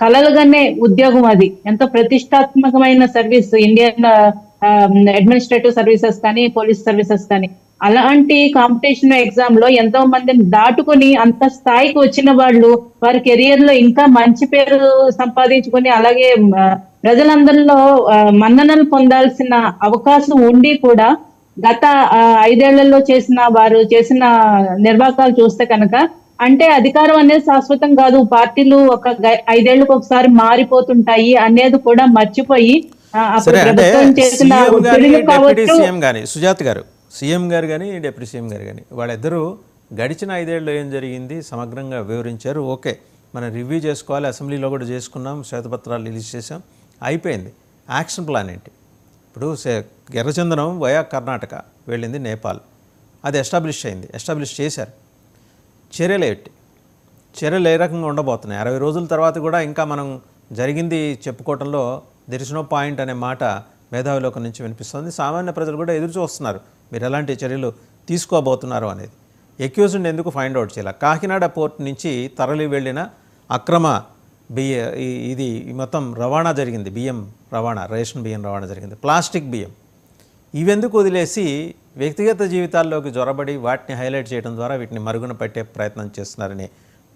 [SPEAKER 6] కలలుగానే ఉద్యోగం. అది ఎంతో ప్రతిష్టాత్మకమైన సర్వీస్, ఇండియన్ అడ్మినిస్ట్రేటివ్ సర్వీసెస్ కానీ పోలీస్ సర్వీసెస్ కానీ. అలాంటి కాంపిటీషన్ ఎగ్జామ్ లో ఎంతో మందిని దాటుకుని అంత స్థాయికి వచ్చిన వాళ్ళు వారి కెరియర్ లో ఇంకా మంచి పేరు సంపాదించుకొని అలాగే ప్రజలందరిలో మన్ననలు పొందాల్సిన అవకాశం ఉండి కూడా గత 5 ఏళ్లలో వారు చేసిన నిర్వాకాలు చూస్తే కనుక అంటే అధికారం అనేది శాశ్వతం కాదు, పార్టీలు ఒక 5 ఏళ్లకు ఒకసారి మారిపోతుంటాయి అనేది కూడా మర్చిపోయి
[SPEAKER 3] సుజాత గారు, సీఎం గారు కానీ డిప్యూటీ సీఎం గారు కానీ వాళ్ళిద్దరూ గడిచిన 5 ఏళ్ళు ఏం జరిగింది సమగ్రంగా వివరించారు. ఓకే, మనం రివ్యూ చేసుకోవాలి, అసెంబ్లీలో కూడా చేసుకున్నాం, శ్వేతపత్రాలు రిలీజ్ చేసాం, అయిపోయింది. యాక్షన్ ప్లాన్ ఏంటి? ఇప్పుడు ఎర్రచందనం వయా కర్ణాటక వెళ్ళింది నేపాల్, అది ఎస్టాబ్లిష్ చేశారు. చర్యలు ఏంటి? చర్యలు ఏ రకంగా ఉండబోతున్నాయి? 60 రోజుల తర్వాత కూడా ఇంకా మనం జరిగింది చెప్పుకోవడంలో దెర్ ఇస్ నో పాయింట్ అనే మాట మేధావిలోకం నుంచి వినిపిస్తుంది. సామాన్య ప్రజలు కూడా ఎదురు చూస్తున్నారు మీరు ఎలాంటి చర్యలు తీసుకోబోతున్నారు అనేది. ఎక్యూజ్డ్ ఎందుకు ఫైండ్ అవుట్ చేయాలి? కాకినాడ పోర్ట్ నుంచి తరలి వెళ్ళిన అక్రమ ఇది మొత్తం రవాణా జరిగింది, బియ్యం రవాణా, రేషన్ బియ్యం రవాణా జరిగింది, ప్లాస్టిక్ బియ్యం. ఇవెందుకు వదిలేసి వ్యక్తిగత జీవితాల్లోకి జొరబడి వాటిని హైలైట్ చేయడం ద్వారా వీటిని మరుగున పెట్టే ప్రయత్నం చేస్తున్నారనే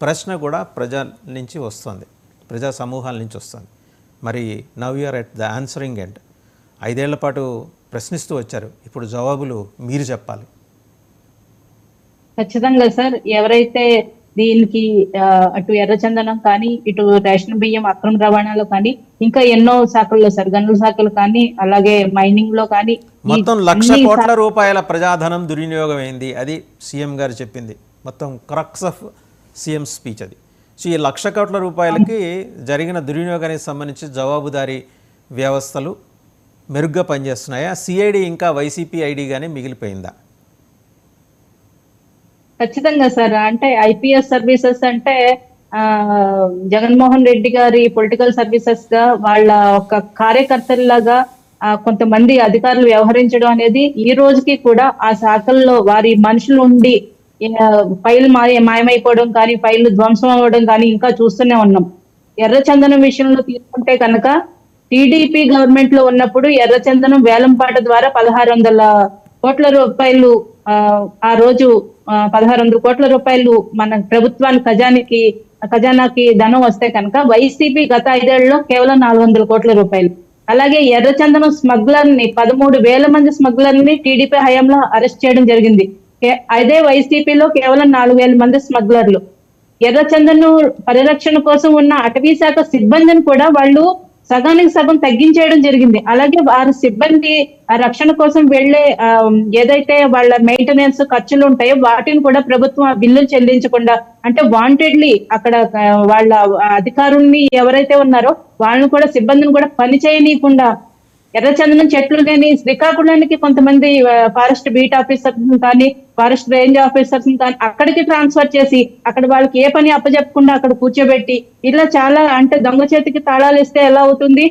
[SPEAKER 3] ప్రశ్న కూడా ప్రజల నుంచి వస్తుంది, ప్రజా సమూహాల నుంచి వస్తుంది. మరి now you're at the answering end. 5 ఏళ్ల పాటు ప్రశ్నిస్తూ వచ్చారు, ఇప్పుడు జవాబులు మీరు చెప్పాలి.
[SPEAKER 6] ఖచ్చితంగా సార్, ఎవరైతే దీనికి అటు ఎర్రచందనం కానీ ఇటు రేషన్ బియ్యం అక్రమ రవాణాలో కానీ ఇంకా ఎన్నో శాఖల్లో సార్, గనుల శాఖలు కానీ అలాగే మైనింగ్ లో కానీ
[SPEAKER 3] మొత్తం 1,00,000 కోట్ల రూపాయల ప్రజాధనం దుర్వినియోగం అయింది. అది సీఎం గారు చెప్పింది, మొత్తం క్రక్స్ ఆఫ్ సీఎం స్పీచ్ అది. సో ఈ 1,00,000 కోట్ల రూపాయలకి జరిగిన దుర్వినియోగానికి సంబంధించి జవాబుదారీ వ్యవస్థలు మెరుగ్గా పనిచేస్తున్నాయా? సిఐడి ఇంకా వైసీపీ ఐడిగానే మిగిలిపోయిందా?
[SPEAKER 6] ఖచ్చితంగా సార్, అంటే ఐపీఎస్ సర్వీసెస్ అంటే జగన్మోహన్ రెడ్డి గారి పొలిటికల్ సర్వీసెస్ గా వాళ్ళ ఒక కార్యకర్తల్లాగా కొంతమంది అధికారులు వ్యవహరించడం అనేది ఈ రోజుకి కూడా ఆ శాఖల్లో వారి మనుషులు ఉండి ఫైల్ మాయమైపోవడం కానీ, ఫైళ్లు ధ్వంసం అవ్వడం కానీ ఇంకా చూస్తూనే ఉన్నాం. ఎర్రచందనం విషయంలో తీసుకుంటే కనుక టీడీపీ గవర్నమెంట్ లో ఉన్నప్పుడు ఎర్రచందనం వేలంపాట ద్వారా 1,600 కోట్ల రూపాయలు ఆ రోజు 1,600 కోట్ల రూపాయలు మన ప్రభుత్వానికి ఖజానాకి ధనం వస్తే కనుక వైసీపీ గత 5 ఏళ్లలో కేవలం 400 కోట్ల రూపాయలు. అలాగే ఎర్రచందనం స్మగ్లర్ ని 13,000 మంది స్మగ్లర్ ని టీడీపీ హయాంలో అరెస్ట్ చేయడం జరిగింది. అదే వైసీపీలో కేవలం 4,000 మంది స్మగ్లర్లు. ఎర్రచందనం పరిరక్షణ కోసం ఉన్న అటవీ శాఖ సిబ్బందిని కూడా వాళ్ళు సగానికి సగం తగ్గించేయడం జరిగింది. అలాగే వారి సిబ్బంది రక్షణ కోసం వెళ్లే ఏదైతే వాళ్ళ మెయింటెనెన్స్ ఖర్చులు ఉంటాయో వాటిని కూడా ప్రభుత్వం బిల్లులు చెల్లించకుండా, అంటే వాంటెడ్లీ అక్కడ వాళ్ళ అధికారుల్ని ఎవరైతే ఉన్నారో వాళ్ళని కూడా సిబ్బందిని కూడా పని చేయనీయకుండా ఎర్రచందనం చెట్లు లేని శ్రీకాకుళానికి కొంతమంది ఫారెస్ట్ బీట్ ఆఫీసర్స్ కానీ ఫారెస్ట్ రేంజ్ ఆఫీసర్స్ కానీ అక్కడికి ట్రాన్స్ఫర్ చేసి అక్కడ వాళ్ళకి ఏ పని అప్పచెప్పకుండా అక్కడ కూర్చోబెట్టి ఇలా చాలా, అంటే దొంగ చేతికి తాళాలు ఇస్తే ఎలా అవుతుంది,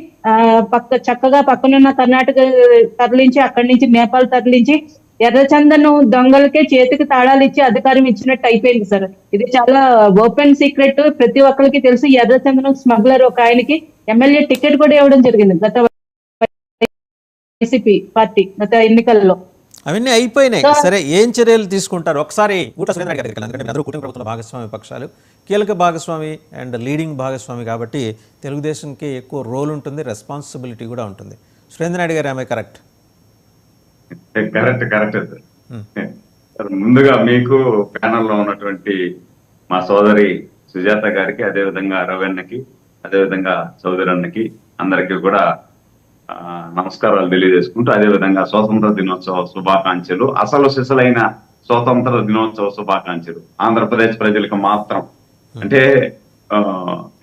[SPEAKER 6] చక్కగా పక్కనున్న కర్ణాటక తరలించి అక్కడి నుంచి నేపాల్ తరలించి ఎర్రచందనం దొంగలకే చేతికి తాళాలు ఇచ్చి అధికారం ఇచ్చినట్టు అయిపోయింది సార్. ఇది చాలా ఓపెన్ సీక్రెట్, ప్రతి ఒక్కరికి తెలుసు. ఎర్రచందనం స్మగ్లర్ ఒక ఆయనకి ఎమ్మెల్యే టికెట్ కూడా ఇవ్వడం జరిగింది గత వైసీపీ పార్టీ గత ఎన్నికల్లో.
[SPEAKER 3] అవన్నీ అయిపోయినాయి. సరే, ఏం చర్యలు తీసుకుంటారు? ఒకసారి అందరూ కూటమి ప్రభుత్వ భాగస్వామి పక్షాలు, కీలక భాగస్వామి అండ్ లీడింగ్ భాగస్వామి కాబట్టి తెలుగుదేశంకి ఎక్కువ రోల్ ఉంటుంది, రెస్పాన్సిబిలిటీ కూడా ఉంటుంది. సురేంద్ర నాయుడు గారు, ఆమె కరెక్ట్?
[SPEAKER 4] Correct sir. ముందుగా మీకు ప్యానల్లో ఉన్నటువంటి మా సోదరి సుజాత గారికి, అదేవిధంగా రవణ్ణకి, అదేవిధంగా చౌదరి అన్నకి అందరికీ కూడా నమస్కారాలు తెలియజేసుకుంటూ, అదేవిధంగా స్వాతంత్ర దినోత్సవ శుభాకాంక్షలు, అసలు సిసలైన స్వాతంత్ర దినోత్సవ శుభాకాంక్షలు ఆంధ్రప్రదేశ్ ప్రజలకు మాత్రం. అంటే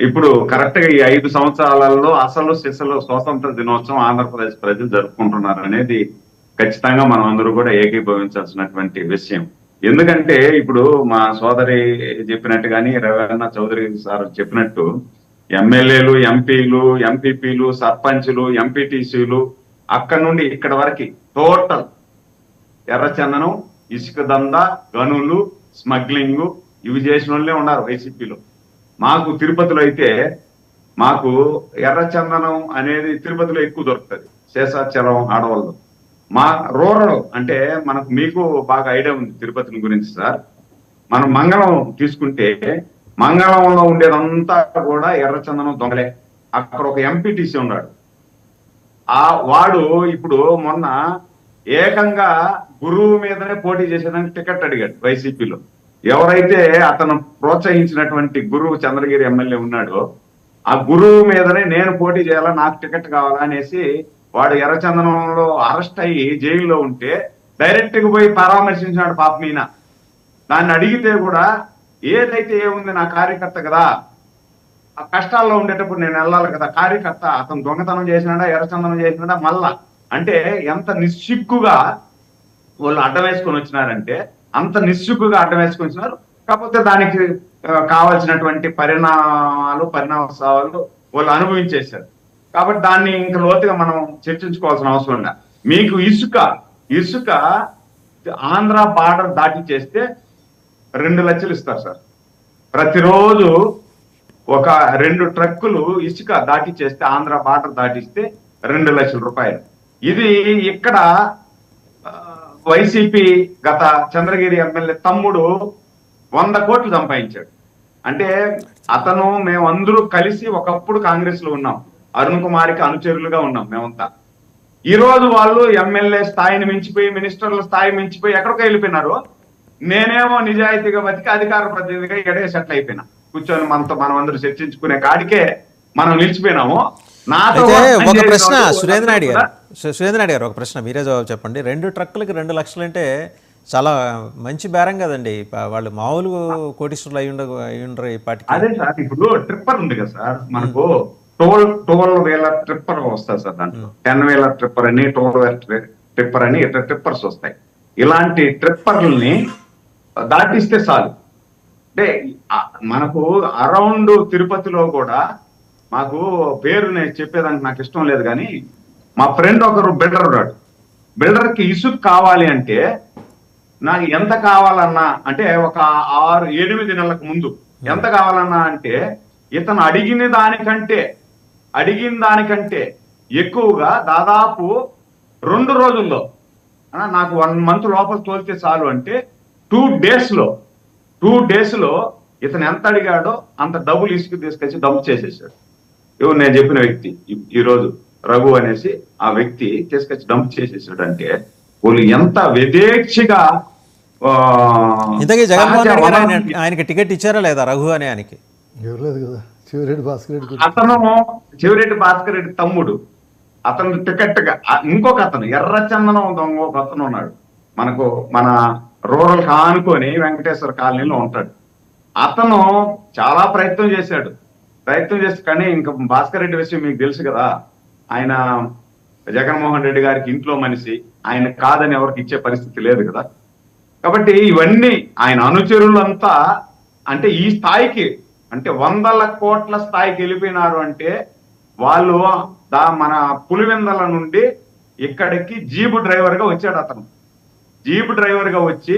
[SPEAKER 4] ఇప్పుడు కరెక్ట్ గా ఈ 5 సంవత్సరాలలో అసలు సిసలు స్వాతంత్ర దినోత్సవం ఆంధ్రప్రదేశ్ ప్రజలు జరుపుకుంటున్నారు అనేది ఖచ్చితంగా మనం అందరూ కూడా ఏకీభవించాల్సినటువంటి విషయం. ఎందుకంటే ఇప్పుడు మా సోదరి చెప్పినట్టు కానీ రవణ చౌదరి సార్ చెప్పినట్టు ఎమ్మెల్యేలు, ఎంపీలు, ఎంపీపీలు, సర్పంచులు, ఎంపీటీసీలు అక్కడ నుండి ఇక్కడ వరకు టోటల్ ఎర్రచందనం, ఇసుక దందా, గనులు, స్మగ్లింగ్ ఇవి చేసిన వాళ్ళే ఉన్నారు వైసీపీలో. మాకు తిరుపతిలో అయితే మాకు ఎర్రచందనం అనేది తిరుపతిలో ఎక్కువ దొరుకుతుంది, శేషాచలం ఆడవాళ్ళు. మా రూరల్ అంటే మీకు బాగా ఐడియా ఉంది తిరుపతి గురించి సార్. మనం మంగళం తీసుకుంటే మంగళంలో ఉండేదంతా కూడా ఎర్రచందనం దొంగలే. అక్కడ ఒక ఎంపీటీసీ ఉన్నాడు, వాడు ఇప్పుడు మొన్న ఏకంగా గురువు మీదనే పోటీ చేసేదానికి టికెట్ అడిగాడు వైసీపీలో. ఎవరైతే అతను ప్రోత్సహించినటువంటి గురువు చంద్రగిరి ఎమ్మెల్యే ఉన్నాడో ఆ గురువు మీదనే నేను పోటీ చేయాలా, నాకు టికెట్ కావాలా అనేసి వాడు ఎర్రచందనంలో అరెస్ట్ అయ్యి జైల్లో ఉంటే డైరెక్ట్ గా పోయి పరామర్శించినాడు పాప మీన. దాన్ని అడిగితే కూడా ఏదైతే ఏముంది, నా కార్యకర్త కదా, ఆ కష్టాల్లో ఉండేటప్పుడు నేను వెళ్ళాలి కదా, కార్యకర్త అతను దొంగతనం చేసినాడా, ఎర్రచందనం చేసినాడా, మళ్ళా అంటే ఎంత నిస్సిగ్గుగా వాళ్ళు అడ్డం వేసుకొని వచ్చినారంటే అంత నిస్సిగ్గుగా అడ్డం వేసుకొని వచ్చినారు. కాకపోతే దానికి కావాల్సినటువంటి పరిణామాలు వాళ్ళు అనుభవించేశారు. కాబట్టి దాన్ని ఇంకా లోతుగా మనం చర్చించుకోవాల్సిన అవసరం ఉందా. మీకు ఇసుక ఆంధ్ర బార్డర్ దాటి చేస్తే 2 లక్షలు ఇస్తారు సార్. ప్రతిరోజు ఒక 2 ట్రక్కులు ఇసుక దాటి చేస్తే, ఆంధ్ర బార్డర్ దాటిస్తే 2 లక్షల రూపాయలు. ఇది ఇక్కడ వైసీపీ గత చంద్రగిరి ఎమ్మెల్యే తమ్ముడు 100 కోట్లు సంపాదించాడు. అంటే అతను మేమందరూ కలిసి ఒకప్పుడు కాంగ్రెస్ లో ఉన్నాం, అరుణ్ కుమార్కి అనుచరులుగా ఉన్నాం మేమంతా. ఈ రోజు వాళ్ళు ఎమ్మెల్యే స్థాయిని మించిపోయి, మినిస్టర్ల స్థాయి మించిపోయి ఎక్కడికో వెళ్ళిపోయినారు. నేనేమో నిజాయితీగా బతికి అధికార ప్రతినిధిగా ఎడే సెటిల్ అయిపోయినా. కూర్చొని మనం అందరూ చర్చించుకునే కాడికే మనం నిలిచిపోయినాము.
[SPEAKER 3] అయితే ఒక ప్రశ్న సురేంద్ర నాయుడు గారు ఒక ప్రశ్న మీరే జవాబు చెప్పండి. 2 ట్రక్కులకి 2 లక్షలు అంటే చాలా మంచి బేరం కదండి. వాళ్ళు మామూలు కోటీశ్వరులు అయి ఉండరు ఈ పాటికి.
[SPEAKER 4] అదే సార్, ఇప్పుడు ట్రిప్పర్ ఉంది కదా సార్, మనకు 12 వేల ట్రిప్పర్ వస్తుంది సార్. దాంట్లో 10 వేల ట్రిప్పర్ అని, 12 వేల ట్రిప్పర్ అని ఇట్లా ట్రిప్పర్స్ వస్తాయి. ఇలాంటి ట్రిప్పర్లని దాటిస్తే చాలు. అంటే మనకు అరౌండ్ తిరుపతిలో కూడా, మాకు పేరు నేను చెప్పేదానికి నాకు ఇష్టం లేదు కానీ, మా ఫ్రెండ్ ఒకరు బిల్డర్ ఉన్నాడు. బిల్డర్కి ఇసుక కావాలి అంటే నాకు ఎంత కావాలన్నా, అంటే ఒక 6-8 నెలలకు ముందు ఎంత కావాలన్నా అంటే, ఇతను అడిగిన దానికంటే ఎక్కువగా దాదాపు 2 రోజుల్లో, నాకు 1 మంత్ లోపల తోలితే చాలు అంటే 2 డేస్ లో ఇతను ఎంత అడిగాడో అంత డబ్బులు ఇసుకు తీసుకొచ్చి డంప్ చేసేసాడు. ఎవరు నేను చెప్పిన వ్యక్తి, ఈ రోజు రఘు అనేసి ఆ వ్యక్తి తీసుకొచ్చి డంప్ చేసేసాడు. అంటే వాళ్ళు ఎంత విదేక్షిగా.
[SPEAKER 3] ఇంతకీ జగన్మోహన్ రెడ్డి గారు ఆయనకి టికెట్ ఇచ్చారా లేదా రఘు అనే ఆయనకి?
[SPEAKER 2] ఇవ్వలేదు కదా.
[SPEAKER 4] చెవిరెడ్డి భాస్కర్ రెడ్డి తమ్ముడు, అతను టికెట్ గా ఇంకొక అతను ఎర్రచందనం దొంగ ఒక అతను ఉన్నాడు. మన రూరల్ ఆనుకొని వెంకటేశ్వర కాలనీలో ఉంటాడు. అతను చాలా ప్రయత్నం చేశాడు కానీ ఇంకా భాస్కర్ రెడ్డి విషయం మీకు తెలుసు కదా, ఆయన జగన్మోహన్ రెడ్డి గారికి ఇంట్లో మనిషి, ఆయన కాదని ఎవరికి ఇచ్చే పరిస్థితి లేదు కదా. కాబట్టి ఇవన్నీ ఆయన అనుచరులంతా అంటే ఈ స్థాయికి, అంటే 100 కోట్ల స్థాయికి వెళ్ళిపోయినారు. అంటే వాళ్ళు మన పులివెందల నుండి ఇక్కడికి జీబు డ్రైవర్ గా వచ్చాడు. అతను జీబు డ్రైవర్ గా వచ్చి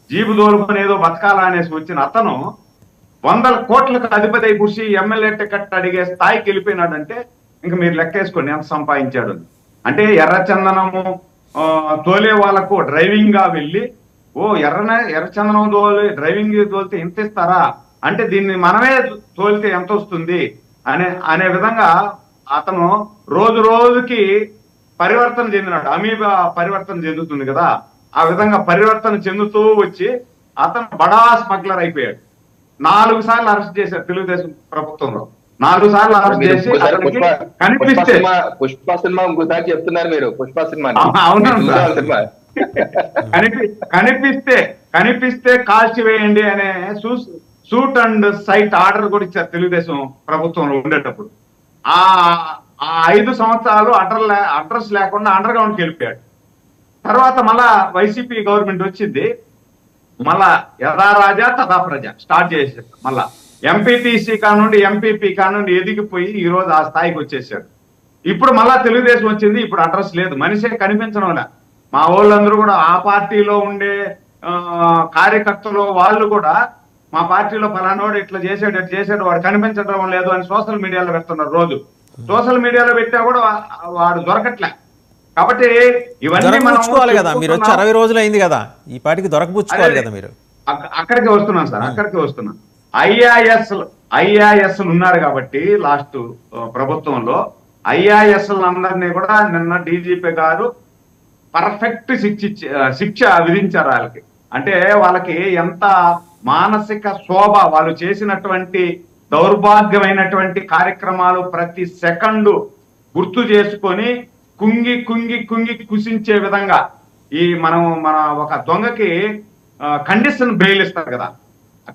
[SPEAKER 4] జీబు దోలుకొని ఏదో బతకాలా అనేసి వచ్చిన అతను 100 కోట్లకు అధిపతి అయి కూర్చి ఎమ్మెల్యే టికెట్ అడిగే స్థాయికి వెళ్ళిపోయినాడంటే ఇంకా మీరు లెక్కేసుకోండి ఎంత సంపాదించాడు. అంటే ఎర్రచందనము తోలే వాళ్ళకు డ్రైవింగ్ గా వెళ్ళి, ఎర్రచందనం డ్రైవింగ్ తోలితే ఎంత ఇస్తారా అంటే, దీన్ని మనమే తోలితే ఎంత వస్తుంది అనే విధంగా అతను రోజుకి పరివర్తన చెందినాడు. అమీబా పరివర్తన చెందుతుంది కదా, ఆ విధంగా పరివర్తన చెందుతూ వచ్చి అతను బడా స్మగ్లర్ అయిపోయాడు. 4 సార్లు అరెస్ట్ చేశారు తెలుగుదేశం ప్రభుత్వంలో. 4 సార్లు అరెస్ట్ చేసి కనిపిస్తే
[SPEAKER 5] పుష్ప సినిమా ఇంకోసారి చెప్తున్నారు మీరు. పుష్ప సినిమా
[SPEAKER 4] కనిపిస్తే కాల్చివేయండి అనే షూట్ అండ్ సైట్ ఆర్డర్ కూడా ఇచ్చారు తెలుగుదేశం ప్రభుత్వంలో ఉండేటప్పుడు. ఆ 5 సంవత్సరాలు అడ్రస్ లేకుండా అండర్ గ్రౌండ్కి వెళ్ళిపోయాడు. తర్వాత మళ్ళా వైసీపీ గవర్నమెంట్ వచ్చింది, మళ్ళా యథా రాజా తథా ప్రజ స్టార్ట్ చేశాడు. మళ్ళా ఎంపీటీసీ కానుండి ఎంపీపీ కానుండి ఎదిగిపోయి ఈ రోజు ఆ స్థాయికి వచ్చేసాడు. ఇప్పుడు మళ్ళా తెలుగుదేశం వచ్చింది, ఇప్పుడు అడ్రస్ లేదు, మనిషే కనిపించడం లే. మా వాళ్ళందరూ కూడా ఆ పార్టీలో ఉండే కార్యకర్తలు వాళ్ళు కూడా మా పార్టీలో ఫలానోడు ఇట్లా చేసాడు వాడు కనిపించడం లేదు అని సోషల్ మీడియాలో పెడుతున్నారు. రోజు సోషల్ మీడియాలో పెట్టా కూడా వాడు దొరకట్లే. కాబట్టి ఇవన్నీ మనం
[SPEAKER 3] కదా, మీరు వచ్చి 60 రోజులు అయింది కదా, ఈ పార్టీకి దొరకపుచ్చుకోవాలి కదా మీరు.
[SPEAKER 4] అక్కడికి వస్తున్నాను సార్, అక్కడికి వస్తున్నా. ఐఆర్ఎస్లు ఉన్నారు కాబట్టి లాస్ట్ ప్రభుత్వంలో ఐఆర్ఎస్లు అందరినీ కూడా నిన్న డీజీపీ గారు పర్ఫెక్ట్ శిక్ష విధించారు వాళ్ళకి. అంటే వాళ్ళకి ఎంత మానసిక శోభ, వాళ్ళు చేసినటువంటి దౌర్భాగ్యమైనటువంటి కార్యక్రమాలు ప్రతి సెకండు గుర్తు చేసుకొని కుంగి కుంగి కుంగి కుసించే విధంగా మన ఒక దొంగకి కండిషన్ బెయిల్ ఇస్తారు కదా,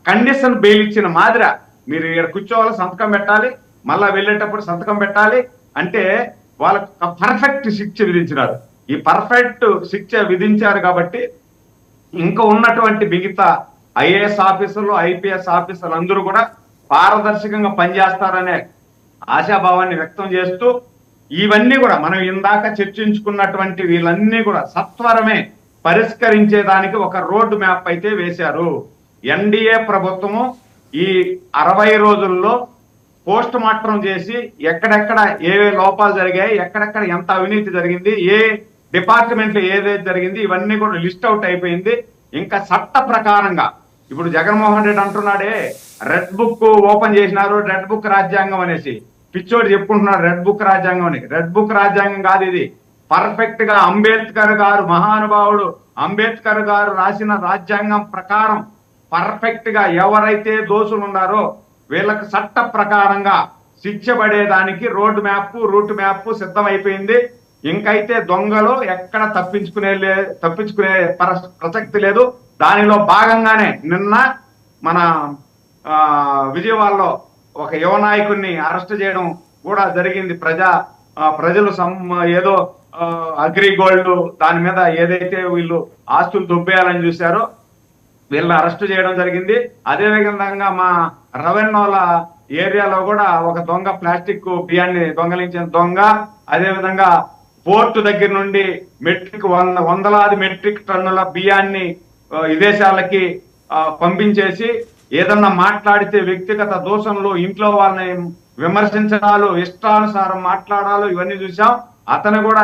[SPEAKER 4] కండిషన్ బెయిల్ ఇచ్చిన మాదిరి మీరు ఇక్కడ కూర్చోవాలి, సంతకం పెట్టాలి, మళ్ళా వెళ్ళేటప్పుడు సంతకం పెట్టాలి అంటే వాళ్ళకి పర్ఫెక్ట్ శిక్ష విధించినారు. ఈ పర్ఫెక్ట్ శిక్ష విధించారు కాబట్టి ఇంకా ఉన్నటువంటి మిగతా ఐఏఎస్ ఆఫీసర్లు, ఐపీఎస్ ఆఫీసర్లు అందరూ కూడా పారదర్శకంగా పనిచేస్తారనే ఆశాభావాన్ని వ్యక్తం చేస్తూ ఇవన్నీ కూడా మనం ఇందాక చర్చించుకున్నటువంటి వీళ్ళన్నీ కూడా సత్వరమే పరిష్కరించేదానికి ఒక రోడ్ మ్యాప్ అయితే వేశారు. ఎన్డీఏ ప్రభుత్వము ఈ 60 రోజుల్లో పోస్ట్ మార్టం చేసి ఎక్కడెక్కడ ఏ లోపాలు జరిగాయి, ఎక్కడెక్కడ ఎంత అవినీతి జరిగింది, ఏ డిపార్ట్మెంట్లో ఏదైతే జరిగింది ఇవన్నీ కూడా లిస్ట్ అవుట్ అయిపోయింది. ఇంకా చట్ట ప్రకారంగా ఇప్పుడు జగన్మోహన్ రెడ్డి అంటున్నాడే రెడ్ బుక్ ఓపెన్ చేసినారు, రెడ్ బుక్ రాజ్యాంగం అనేసి పిచ్చోడు చెప్పుకుంటున్నాడు రెడ్ బుక్ రాజ్యాంగం అని. రెడ్ బుక్ రాజ్యాంగం కాదు ఇది. పర్ఫెక్ట్ గా అంబేద్కర్ గారు, మహానుభావుడు అంబేద్కర్ గారు రాసిన రాజ్యాంగం ప్రకారం పర్ఫెక్ట్ గా ఎవరైతే దోషులు ఉన్నారో వీళ్ళకి చట్ట ప్రకారంగా శిక్ష పడేదానికి రోడ్ మ్యాప్, రూట్ మ్యాప్ సిద్ధమైపోయింది. ఇంకైతే దొంగలు ఎక్కడ తప్పించుకునే ప్రసక్తి లేదు. దానిలో భాగంగానే నిన్న మన విజయవాడలో ఒక యువ నాయకుడిని అరెస్ట్ చేయడం కూడా జరిగింది. ప్రజలు ఏదో అగ్రిగోల్డ్ దాని మీద ఏదైతే వీళ్ళు ఆస్తులు దొబ్బేయాలని చూశారో వీళ్ళని అరెస్ట్ చేయడం జరిగింది. అదే విధంగా మా రవెన్నోల ఏరియాలో కూడా ఒక దొంగ ప్లాస్టిక్ బియ్యాన్ని దొంగలించిన దొంగ, అదే విధంగా పోర్టు దగ్గర నుండి వందలాది మెట్రిక్ టన్నుల బియ్యాన్ని విదేశాలకి పంపించేసి ఏదన్నా మాట్లాడితే వ్యక్తిగత దోషంలో ఇంట్లో వాళ్ళని విమర్శించడాలు, ఇష్టానుసారం మాట్లాడాలు ఇవన్నీ చూసాం. అతను కూడా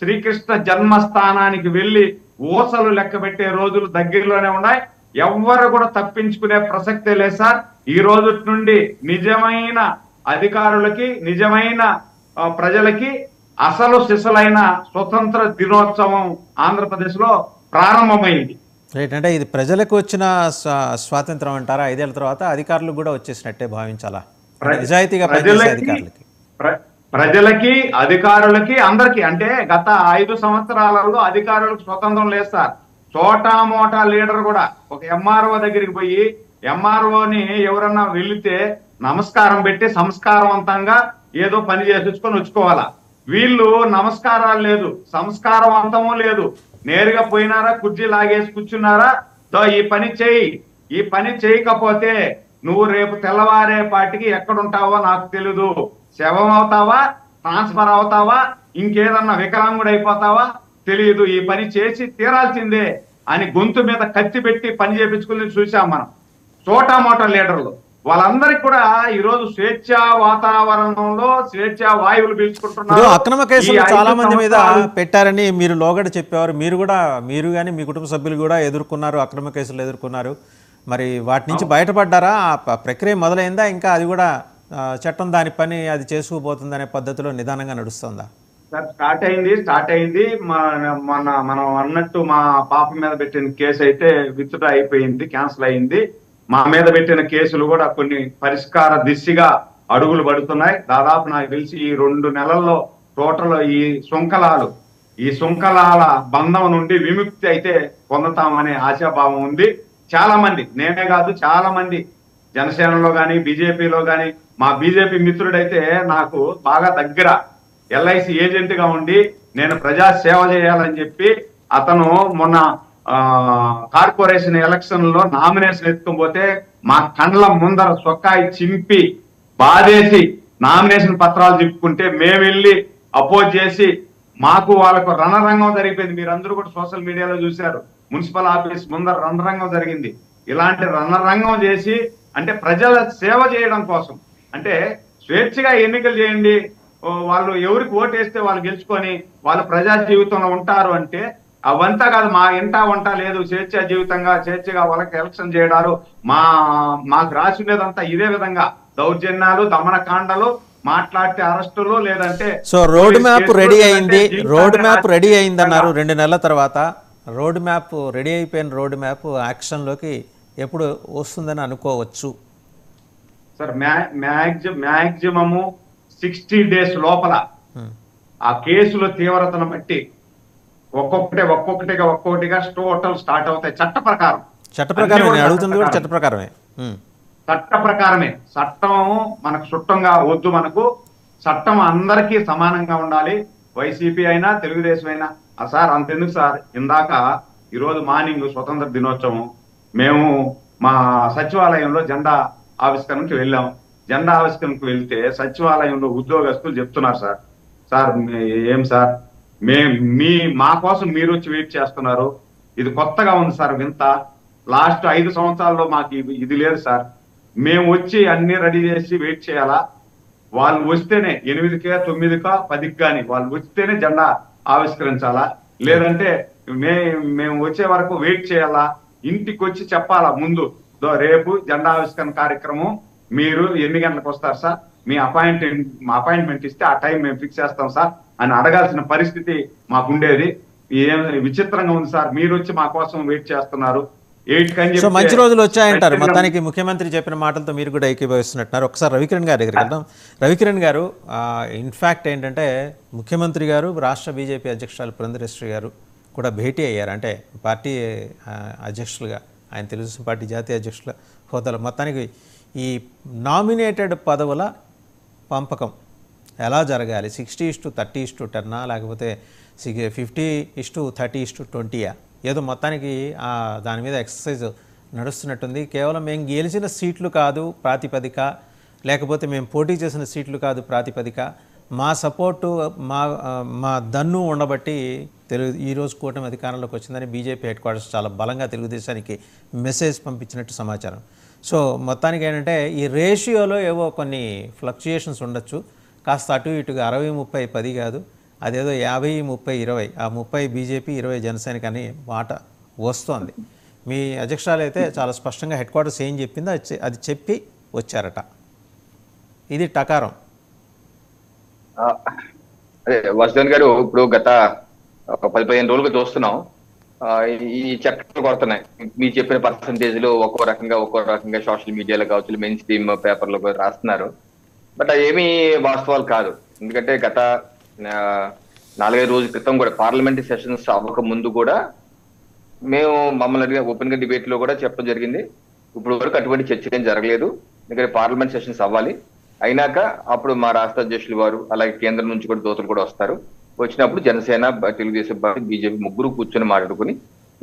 [SPEAKER 4] శ్రీకృష్ణ జన్మస్థానానికి వెళ్లి ఊసలు లెక్క పెట్టే రోజులు దగ్గరలోనే ఉన్నాయి. ఎవ్వరు కూడా తప్పించుకునే ప్రసక్తే లేదు సార్. ఈ రోజు నుండి నిజమైన అధికారులకి, నిజమైన ప్రజలకి అసలు సిసలైన స్వతంత్ర దినోత్సవం ఆంధ్రప్రదేశ్ లో ప్రారంభమైంది.
[SPEAKER 3] రైట్, అంటే ఇది ప్రజలకు వచ్చిన స్వాతంత్రం అంటారా? 5 ఏళ్ల తర్వాత అధికారులకు కూడా వచ్చేసినట్టే భావించాలా? నిజాయితీగా పనిచేసే అధికారులకి,
[SPEAKER 4] ప్రజలకి, అధికారులకి, అందరికీ. అంటే గత 5 సంవత్సరాలలో అధికారులకు స్వతంత్రం లేదు సార్. చోటా మోటా లీడర్ కూడా ఒక ఎంఆర్ఓ దగ్గరికి పోయి ఎంఆర్ఓని ఎవరన్నా వెళితే నమస్కారం పెట్టి సంస్కారవంతంగా ఏదో పని చేసేసుకొని వచ్చుకోవాలా. వీళ్ళు నమస్కారాలు లేదు, సంస్కారవంతము లేదు. నేరుగా పోయినారా, కుర్చీ లాగేసి కూర్చున్నారా, ఈ పని చేయి, ఈ పని చేయకపోతే నువ్వు రేపు తెల్లవారేపాటికి ఎక్కడుంటావో నాకు తెలీదు, శవం అవుతావా, ట్రాన్స్ఫర్ అవుతావా, ఇంకేదన్నా వికలాంగుడు అయిపోతావా తెలియదు, ఈ పని చేసి తీరాల్సిందే అని గొంతు మీద కత్తి పెట్టి పని చేపించుకుని చూసాం మనం. చోటా మోటా లీడర్లు వాళ్ళందరికీ కూడా ఈ రోజు స్వేచ్ఛా వాతావరణంలో స్వేచ్ఛా వాయువులు పీల్చుకుంటున్నారు.
[SPEAKER 3] అక్రమ కేసులు చాలా మంది మీద పెట్టారని మీరు లోగడ చెప్పేవారు. మీరు కానీ మీ కుటుంబ సభ్యులు కూడా ఎదుర్కొన్నారు, అక్రమ కేసులు ఎదుర్కొన్నారు. మరి వాటి నుంచి బయటపడ్డారా? ఆ ప్రక్రియ మొదలైందా? ఇంకా అది కూడా చట్టం దాని పని అది చేసుకుపోతుందనే పద్ధతిలో నిదానంగా నడుస్తుందా?
[SPEAKER 4] స్టార్ట్ అయింది. మనం అన్నట్టు మా పాప మీద పెట్టిన కేసు అయితే విత్డ్రా అయిపోయింది, క్యాన్సిల్ అయింది. మా మీద పెట్టిన కేసులు కూడా కొన్ని పరిష్కార దిశగా అడుగులు పడుతున్నాయి. దాదాపు నాకు తెలిసి ఈ 2 నెలల్లో టోటల్ ఈ సుంకలాల బంధం నుండి విముక్తి అయితే పొందుతామనే ఆశాభావం ఉంది. చాలా మంది, నేనే కాదు, చాలా మంది జనసేనలో కానీ బీజేపీలో కానీ, మా బీజేపీ మిత్రుడైతే నాకు బాగా దగ్గర ఎల్ఐసి ఏజెంట్ గా ఉండి నేను ప్రజా సేవ చేయాలని చెప్పి అతను మొన్న కార్పొరేషన్ ఎలక్షన్ లో నామినేషన్ ఎత్తుకుపోతే మా కండ్ల ముందర సొక్కాయి చింపి బాధేసి నామినేషన్ పత్రాలు చెప్పుకుంటే మేము వెళ్ళి అపోజ్ చేసి మాకు వాళ్ళకు రణరంగం జరిగిపోయింది. మీరందరూ కూడా సోషల్ మీడియాలో చూశారు. మున్సిపల్ ఆఫీస్ ముందర రణరంగం జరిగింది. ఇలాంటి రణరంగం చేసి అంటే ప్రజల సేవ చేయడం కోసం, అంటే స్వేచ్ఛగా ఎన్నికలు చేయండి, వాళ్ళు ఎవరికి ఓటేస్తే వాళ్ళు గెలుచుకొని వాళ్ళు ప్రజా జీవితంలో ఉంటారు అంటే అవంతా కాదు. మా వంట లేదు, స్వేచ్ఛగా వాళ్ళకి ఎలక్షన్ చేయడాలు మాకు రాసి ఉండేదంతా ఇదే విధంగా దౌర్జన్యాలు, దమనకాండలు, మాట్లాడితే అరెస్టులు, లేదంటే
[SPEAKER 3] సో రోడ్ మ్యాప్ రెడీ అయింది అన్నారు 2 నెలల తర్వాత. రెడీ అయిపోయిన రోడ్ మ్యాప్ యాక్షన్లోకి ఎప్పుడు వస్తుందని అనుకోవచ్చు
[SPEAKER 4] సార్? మ్యాక్సిమము 60 days లోపల ఆ కేసుల తీవ్రతను బట్టి ఒక్కొక్కటిగా టోటల్ స్టార్ట్ అవుతాయి. చట్ట ప్రకారం చట్టం మనకు చుట్టంగా వద్దు. మనకు చట్టం అందరికీ సమానంగా ఉండాలి. వైసీపీ అయినా తెలుగుదేశం అయినా. సార్ అంతెందుకు సార్, ఇందాక ఈరోజు మార్నింగ్ స్వతంత్ర దినోత్సవం మేము మా సచివాలయంలో జెండా ఆవిష్కరణకి వెళ్ళాం. జెండా ఆవిష్కరణకు వెళ్తే సచివాలయంలో ఉద్యోగస్తులు చెప్తున్నారు, సార్ ఏం సార్ మా కోసం మీరు వచ్చి వెయిట్ చేస్తున్నారు, ఇది కొత్తగా ఉంది సార్, వింత, లాస్ట్ 5 సంవత్సరాల్లో మాకు ఇది లేదు సార్, మేము వచ్చి అన్ని రెడీ చేసి వెయిట్ చేయాలా, వాళ్ళు వస్తేనే 8కా 9కా 10కి కానీ వాళ్ళు వస్తేనే జెండా ఆవిష్కరించాలా, లేదంటే మేము వచ్చే వరకు వెయిట్ చేయాలా, ఇంటికి వచ్చి చెప్పాలా ముందు, రేపు జెండా ఆవిష్కరణ కార్యక్రమం మీరు ఎన్ని గంటలకు వస్తారు సార్, మీ అపాయింట్మెంట్ ఇస్తే ఆ టైం మేము ఫిక్స్ చేస్తాం సార్ అని అడగాల్సిన పరిస్థితి మాకుండేది. ఏం విచిత్రంగా ఉంది సార్, మీరు వచ్చి మా కోసం వెయిట్ చేస్తున్నారు.
[SPEAKER 3] సో మంచి రోజులు వచ్చాయంటారు మొత్తానికి. ముఖ్యమంత్రి చెప్పిన మాటలతో మీరు కూడా ఏకీభవిస్తున్నట్టున్నారు. ఒకసారి రవికిరణ్ గారి దగ్గరికి వెళ్దాం. రవికిరణ్ గారు, ఇన్ఫ్యాక్ట్ ఏంటంటే ముఖ్యమంత్రి గారు, రాష్ట్ర బీజేపీ అధ్యక్షురాలు పురంధరేశ్వరి గారు కూడా భేటీ అయ్యారు. అంటే పార్టీ అధ్యక్షులుగా, ఆయన తెలుగుదేశం పార్టీ జాతీయ అధ్యక్షుల హోదాలో. మొత్తానికి ఈ నామినేటెడ్ పదవుల పంపకం ఎలా జరగాలి, 60:30:10 లేకపోతే 50:30:20 ఏదో మొత్తానికి దాని మీద ఎక్సర్సైజ్ నడుస్తున్నట్టుంది. కేవలం మేము గెలిచిన సీట్లు కాదు ప్రాతిపదిక, లేకపోతే మేము పోటీ చేసిన సీట్లు కాదు ప్రాతిపదిక, మా సపోర్టు మా దన్ను ఉండబట్టి ఈరోజు కూటమి అధికారంలోకి వచ్చిందని బీజేపీ హెడ్ క్వార్టర్స్ చాలా బలంగా తెలుగుదేశానికి మెసేజ్ పంపించినట్టు సమాచారం. సో మొత్తానికి ఏంటంటే ఈ రేషియోలో ఏవో కొన్ని ఫ్లక్చుయేషన్స్ ఉండొచ్చు, కాస్త అటు ఇటుగా 60-30-10 కాదు, అదేదో 50-30-20, ఆ 30 బీజేపీ 20 జనసేనకి అని మాట వస్తోంది. మీ అధ్యక్షురాలు అయితే చాలా స్పష్టంగా హెడ్ క్వార్టర్స్ ఏం చెప్పిందో అది చెప్పి వచ్చారట. ఇది టకారం.
[SPEAKER 5] అదే వసుధన్ గారు, ఇప్పుడు గత 10-15 రోజులుగా చూస్తున్నాం, ఈ చట్టాలు కొడుతున్నాయి. మీరు చెప్పిన పర్సంటేజ్లు ఒక్కో రకంగా సోషల్ మీడియాలో కావచ్చు, మెయిన్ స్ట్రీమ్ పేపర్లో రాస్తున్నారు. బట్ ఏమీ వాస్తవాలు కాదు. ఎందుకంటే గత 4-5 రోజుల క్రితం కూడా పార్లమెంటరీ సెషన్స్ అవ్వక ముందు కూడా మేము మమ్మల్ని అడిగిన ఓపెన్ గా డిబేట్ లో కూడా చెప్పడం జరిగింది, ఇప్పుడు వరకు అటువంటి చర్చ ఏం జరగలేదు, ఎందుకంటే పార్లమెంట్ సెషన్స్ అవ్వాలి, అయినాక అప్పుడు మా రాష్ట్ర అధ్యక్షులు వారు అలాగే కేంద్రం నుంచి కూడా దోతలు కూడా వస్తారు, వచ్చినప్పుడు జనసేన, తెలుగుదేశం పార్టీ, బీజేపీ ముగ్గురు కూర్చొని మాట్లాడుకుని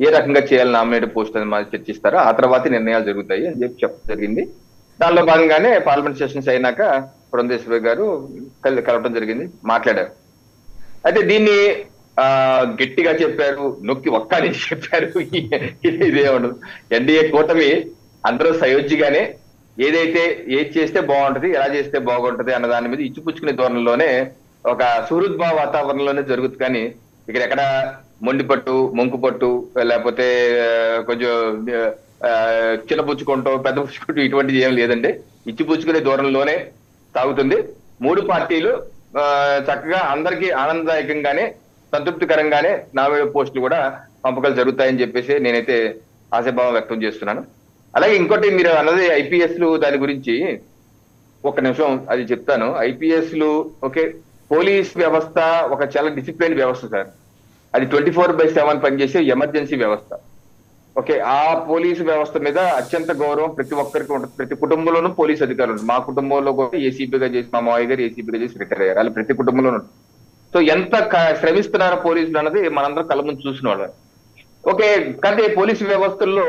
[SPEAKER 5] ఏ రకంగా చేయాలి నామినేటెడ్ పోస్ట్ అని చర్చిస్తారో ఆ తర్వాత నిర్ణయాలు జరుగుతాయి అని చెప్పి చెప్పడం జరిగింది. దానిలో భాగంగానే పార్లమెంట్ సెషన్స్ అయినాక పురంధేశ్వరి గారు కలవడం జరిగింది, మాట్లాడారు. అయితే దీన్ని గట్టిగా చెప్పారు, నొక్కి ఒక్కని చెప్పారు, ఇదేముండదు. ఎన్డీఏ కూటమి అందరూ సయోధ్యగానే ఏది చేస్తే బాగుంటది, ఎలా చేస్తే బాగుంటది అన్న దాని మీద ఇచ్చిపుచ్చుకునే ధోరణిలోనే ఒక సుహృద్భావ వాతావరణంలోనే జరుగుతుంది. కానీ ఇక్కడ ఎక్కడ మొండిపట్టు, మొంకుపట్టు, లేకపోతే కొంచెం చిన్నపుచ్చుకుంటూ పెద్ద పుచ్చుకుంటూ ఇటువంటిది ఏం లేదండి. ఇచ్చిపుచ్చుకునే ధోరణిలోనే సాగుతుంది. 3 పార్టీలు చక్కగా అందరికీ ఆనందదాయకంగానే, సంతృప్తికరంగానే నామినేటెడ్ పోస్టులు కూడా పంపకాలు జరుగుతాయని చెప్పేసి నేనైతే ఆశాభావం వ్యక్తం చేస్తున్నాను. అలాగే ఇంకోటి మీరు అన్నది ఐపీఎస్లు, దాని గురించి ఒక నిమిషం అది చెప్తాను. ఐపీఎస్లు ఓకే, పోలీస్ వ్యవస్థ ఒక చాలా డిసిప్లిన్ వ్యవస్థ సార్. అది 24/7 పనిచేసే ఎమర్జెన్సీ వ్యవస్థ. ఓకే, ఆ పోలీసు వ్యవస్థ మీద అత్యంత గౌరవం ప్రతి ఒక్కరికి ఉంటుంది. ప్రతి కుటుంబంలోనూ పోలీస్ అధికారులు ఉంటారు. మా కుటుంబంలో కూడా ఏసీపీగా చేసి, మా మావయ్య గారు ఏసీపీగా చేసి రిటైర్ అయ్యారు. అలా ప్రతి కుటుంబంలోనూ ఉంటుంది. సో ఎంత శ్రమిస్తున్నారో పోలీసులు అన్నది మనందరం కళ్ళ ముందు చూసిన వాళ్ళు. ఓకే, కానీ పోలీసు వ్యవస్థల్లో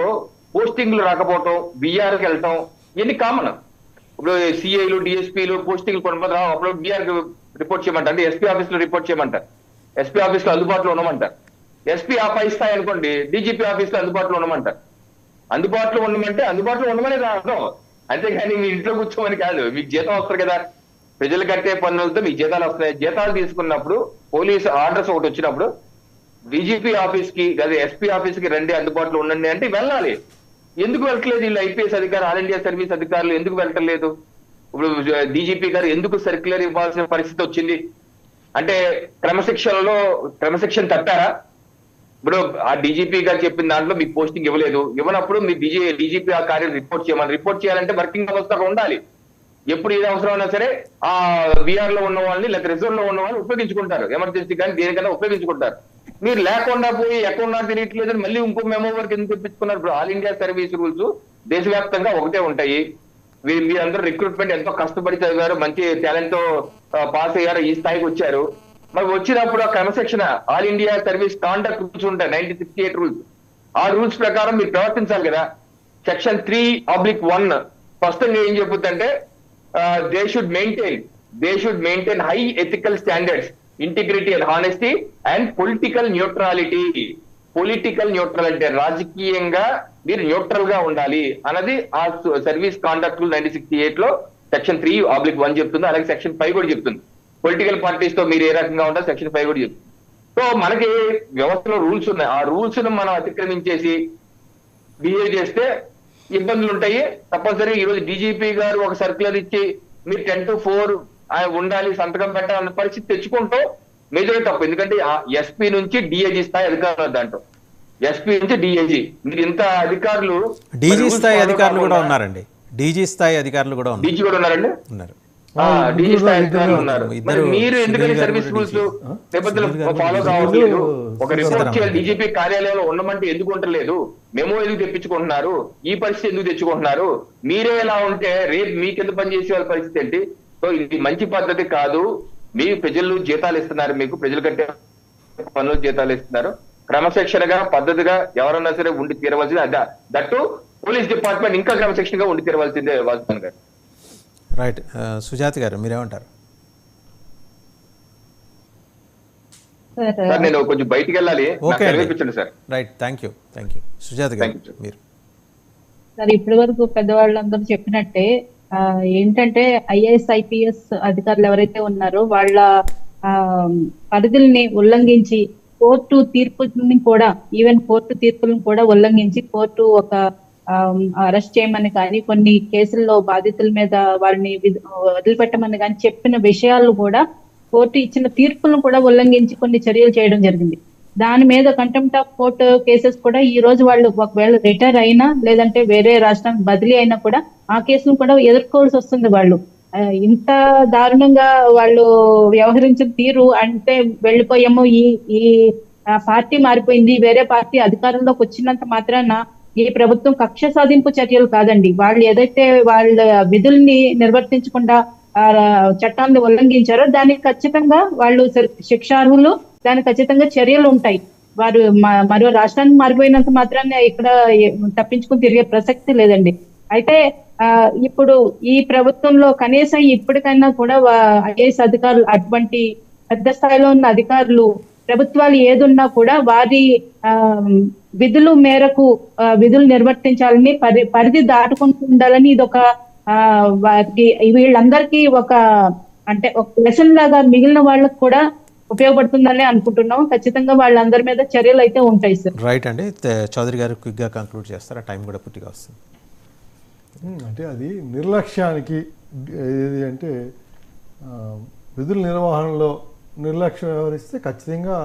[SPEAKER 5] పోస్టింగ్లు రాకపోవటం, బీఆర్కి వెళ్ళటం ఇవన్నీ కామన్. ఇప్పుడు సిఐలు, డిఎస్పీలు పోస్టింగ్లు కొంతమంది అప్పుడు బీఆర్కి రిపోర్ట్ చేయమంటారు, అంటే ఎస్పీ ఆఫీస్ లో రిపోర్ట్ చేయమంటారు, ఎస్పీ ఆఫీస్ లో అందుబాటులో ఉండమంటారు. ఎస్పీ ఆ పై స్థాయి అనుకోండి, డీజీపీ ఆఫీస్ లో అందుబాటులో ఉండమంటారు. అందుబాటులో ఉండమంటే అందుబాటులో ఉండమనే అర్థం, అంతేగాని మీ ఇంట్లో కూర్చోమని కాదు. మీకు జీతం వస్తారు కదా, ప్రజలు కట్టే పన్నులతో మీకు జీతాలు వస్తున్నాయి. జీతాలు తీసుకున్నప్పుడు పోలీసు ఆర్డర్స్ ఒకటి వచ్చినప్పుడు డీజీపీ ఆఫీస్ కి లేదా ఎస్పీ ఆఫీస్ కి రండి, అందుబాటులో ఉండండి అంటే వెళ్ళాలి. ఎందుకు వెళ్ళట్లేదు వీళ్ళు ఐపీఎస్ అధికారులు, ఆల్ ఇండియా సర్వీస్ అధికారులు ఎందుకు వెళ్ళట్లేదు? ఇప్పుడు డీజీపీ గారు ఎందుకు సర్క్యులర్ ఇవ్వాల్సిన పరిస్థితి వచ్చింది అంటే క్రమశిక్షణ తప్పారా? ఇప్పుడు ఆ డీజీపీ గారు చెప్పిన దాంట్లో మీకు పోస్టింగ్ ఇవ్వలేదు, ఇవ్వనప్పుడు మీ డీజీపీ ఆ కార్యం రిపోర్ట్ చేయాలంటే వర్కింగ్ అవర్స్ దాకా ఉండాలి. ఎప్పుడు ఏది అవసరం అయినా సరే ఆ బీఆర్ లో ఉన్న వాళ్ళని లేదా రిజర్వ్ లో ఉన్న వాళ్ళని ఉపయోగించుకుంటారు, ఎమర్జెన్సీ కానీ దేనికైనా ఉపయోగించుకుంటారు. మీరు లేకుండా పోయి ఎక్కడ తిరగట్లేదని మళ్ళీ ఇంకో మెమో వరకు ఎందుకు తెప్పించుకున్నారు? ఇప్పుడు ఆల్ ఇండియా సర్వీస్ రూల్స్ దేశవ్యాప్తంగా ఒకటే ఉంటాయి. వీళ్ళందరూ రిక్రూట్మెంట్ ఎంతో కష్టపడి చదివారు, మంచి టాలెంట్ తో పాస్ అయ్యారు, ఈ స్థాయికి వచ్చారు. మరి వచ్చినప్పుడు ఆ క్రమశిక్షణ all India service conduct rules ఉంటాయి, 1968 రూల్స్. ఆ రూల్స్ ప్రకారం మీరు ప్రవర్తించాలి కదా. సెక్షన్ 3/1 స్పష్టంగా ఏం చెబుతుందంటే they should maintain high ethical standards, integrity and honesty and political neutrality. Political neutral అంటే రాజకీయంగా మీరు న్యూట్రల్ గా ఉండాలి అన్నది ఆ సర్వీస్ కాండక్ట్ రూల్ 1968 లో సెక్షన్ 3/1 చెప్తుంది. అలాగే సెక్షన్ 5 కూడా చెప్తుంది. పొలిటికల్ పార్టీస్ తో మీరు ఏ రకంగా ఉంటారు సెక్షన్ 5 కూడా చెప్తుంది. సో మనకి వ్యవస్థలో రూల్స్ ఉన్నాయి. ఆ రూల్స్ ను మనం అతిక్రమించేసి బిహేవ్ చేస్తే ఇబ్బందులు ఉంటాయి. తప్పనిసరి ఈ రోజు డీజీపీ గారు ఒక సర్క్యులర్ ఇచ్చి మీరు 10 to 4 ఉండాలి, సంతకం పెట్టాలన్న పరిస్థితి తెచ్చుకుంటూ మేజర్ తప్పు. ఎందుకంటే ఎస్పీ నుంచి డిఐజీ స్థాయి అధికారులు దాంట్లో, ఎస్పీ నుంచి డిఐజీ మీరు ఇంత అధికారులు,
[SPEAKER 3] డీజీ స్థాయి అధికారులు కూడా ఉన్నారండి. డీజీ స్థాయి అధికారులు కూడా
[SPEAKER 5] డీజీ కూడా ఉన్నారండి,
[SPEAKER 3] ఉన్నారు.
[SPEAKER 5] డీజీ స్థాయి అధికారులు ఉన్నారు. మరి మీరు ఎందుకని సర్వీస్ రూల్స్ నిబంధనలు ఫాలో కావట్లేదు? ఒక రిపోర్ట్ చేయాలి, డీజీపీ కార్యాలయంలో ఉండమంటే ఎందుకు ఉండలేదు? మేము ఎందుకు తెప్పించుకుంటున్నారు? ఈ పరిస్థితి ఎందుకు తెచ్చుకుంటున్నారు? మీరే ఎలా ఉంటే రేపు మీకెందుకు పనిచేసే వాళ్ళ పరిస్థితి ఏంటి? సో ఇది మంచి పద్ధతి కాదు. మీ ప్రజలు జీతాలు ఇస్తున్నారు, మీకు ప్రజల కంటే పనులు జీతాలు ఇస్తున్నారు. క్రమశిక్షణగా పద్ధతిగా ఎవరన్నా సరే ఉండి తీరవలసింది. దట్టు పోలీస్ డిపార్ట్మెంట్ ఇంకా క్రమశిక్షణగా ఉండి తీరవలసిందే వాసుదేవన్ గారు.
[SPEAKER 3] రైట్. సుజాత గారు మీరేమంటారు?
[SPEAKER 5] సార్ నేను కొంచెం బయటికి వెళ్ళాలి,
[SPEAKER 3] ఓకే
[SPEAKER 5] తెలియపించండి sir.
[SPEAKER 3] Right, thank you. Sujatha గారు మీరు.
[SPEAKER 6] సార్ ఇప్పటి వరకు పెద్దవాళ్ళందరూ చెప్పినట్టే ఏంటంటే ఐఏఎస్ ఐపీఎస్ అధికారులు ఎవరైతే ఉన్నారో వాళ్ళ పరిధుల్ని ఉల్లంఘించి కోర్టు తీర్పుని కూడా, ఈవెన్ కోర్టు తీర్పులను కూడా ఉల్లంఘించి కోర్టు ఒక అరెస్ట్ చేయమని కానీ, కొన్ని కేసుల్లో బాధితుల మీద వాళ్ళని వదిలిపెట్టమని కానీ చెప్పిన విషయాలు కూడా కోర్టు ఇచ్చిన తీర్పులను కూడా ఉల్లంఘించి కొన్ని చర్యలు చేయడం జరిగింది. దాని మీద కంటెంప్ట్ ఆఫ్ కోర్టు కేసెస్ కూడా ఈ రోజు వాళ్ళు ఒకవేళ రిటైర్ అయినా లేదంటే వేరే రాష్ట్రానికి బదిలీ అయినా కూడా ఆ కేసును కూడా ఎదుర్కోవాల్సి వస్తుంది. వాళ్ళు ఇంత దారుణంగా వాళ్ళు వ్యవహరించిన తీరు అంటే వెళ్ళిపోయాము, ఈ పార్టీ మారిపోయింది, వేరే పార్టీ అధికారంలోకి వచ్చినంత మాత్రాన ఈ ప్రభుత్వం కక్ష సాధింపు చర్యలు కాదండి. వాళ్ళు ఏదైతే వాళ్ళ విధుల్ని నిర్వర్తించకుండా చట్టాన్ని ఉల్లంఘించారో దానికి ఖచ్చితంగా వాళ్ళు శిక్షార్హులు, దానికి ఖచ్చితంగా చర్యలు ఉంటాయి. వారు మరో రాష్ట్రానికి మారిపోయినంత మాత్రాన్ని ఇక్కడ తప్పించుకుని తిరిగే ప్రసక్తి లేదండి. అయితే ఇప్పుడు ఈ ప్రభుత్వంలో కనీసం ఇప్పటికైనా కూడా ఐఏఎస్ అధికారులు, అటువంటి పెద్ద స్థాయిలో ఉన్న అధికారులు, ప్రభుత్వాలు ఏదున్నా కూడా వారి విధుల మేరకు విధులు నిర్వర్తించాలని, పరిధి దాటుకుంటూ ఉండాలని ఇది ఒక వారికి వీళ్ళందరికీ ఒక అంటే ఒక లెసన్ లాగా మిగిలిన వాళ్ళకు కూడా ఉపయోగపడుతుందని అనుకుంటున్నాం. ఖచ్చితంగా వాళ్ళందరి మీద చర్యలు అయితే ఉంటాయి సార్.
[SPEAKER 3] రైట్ అండి. చౌదరి గారు క్విక్ గా కంక్లూడ్ చేస్తారా? టైం కూడా పూర్తిగా వస్తుంది.
[SPEAKER 1] అంటే అది నిర్లక్ష్యానికి ఏది అంటే విధుల నిర్వహణలో నిర్లక్ష్యం వ్యవహరిస్తే ఖచ్చితంగా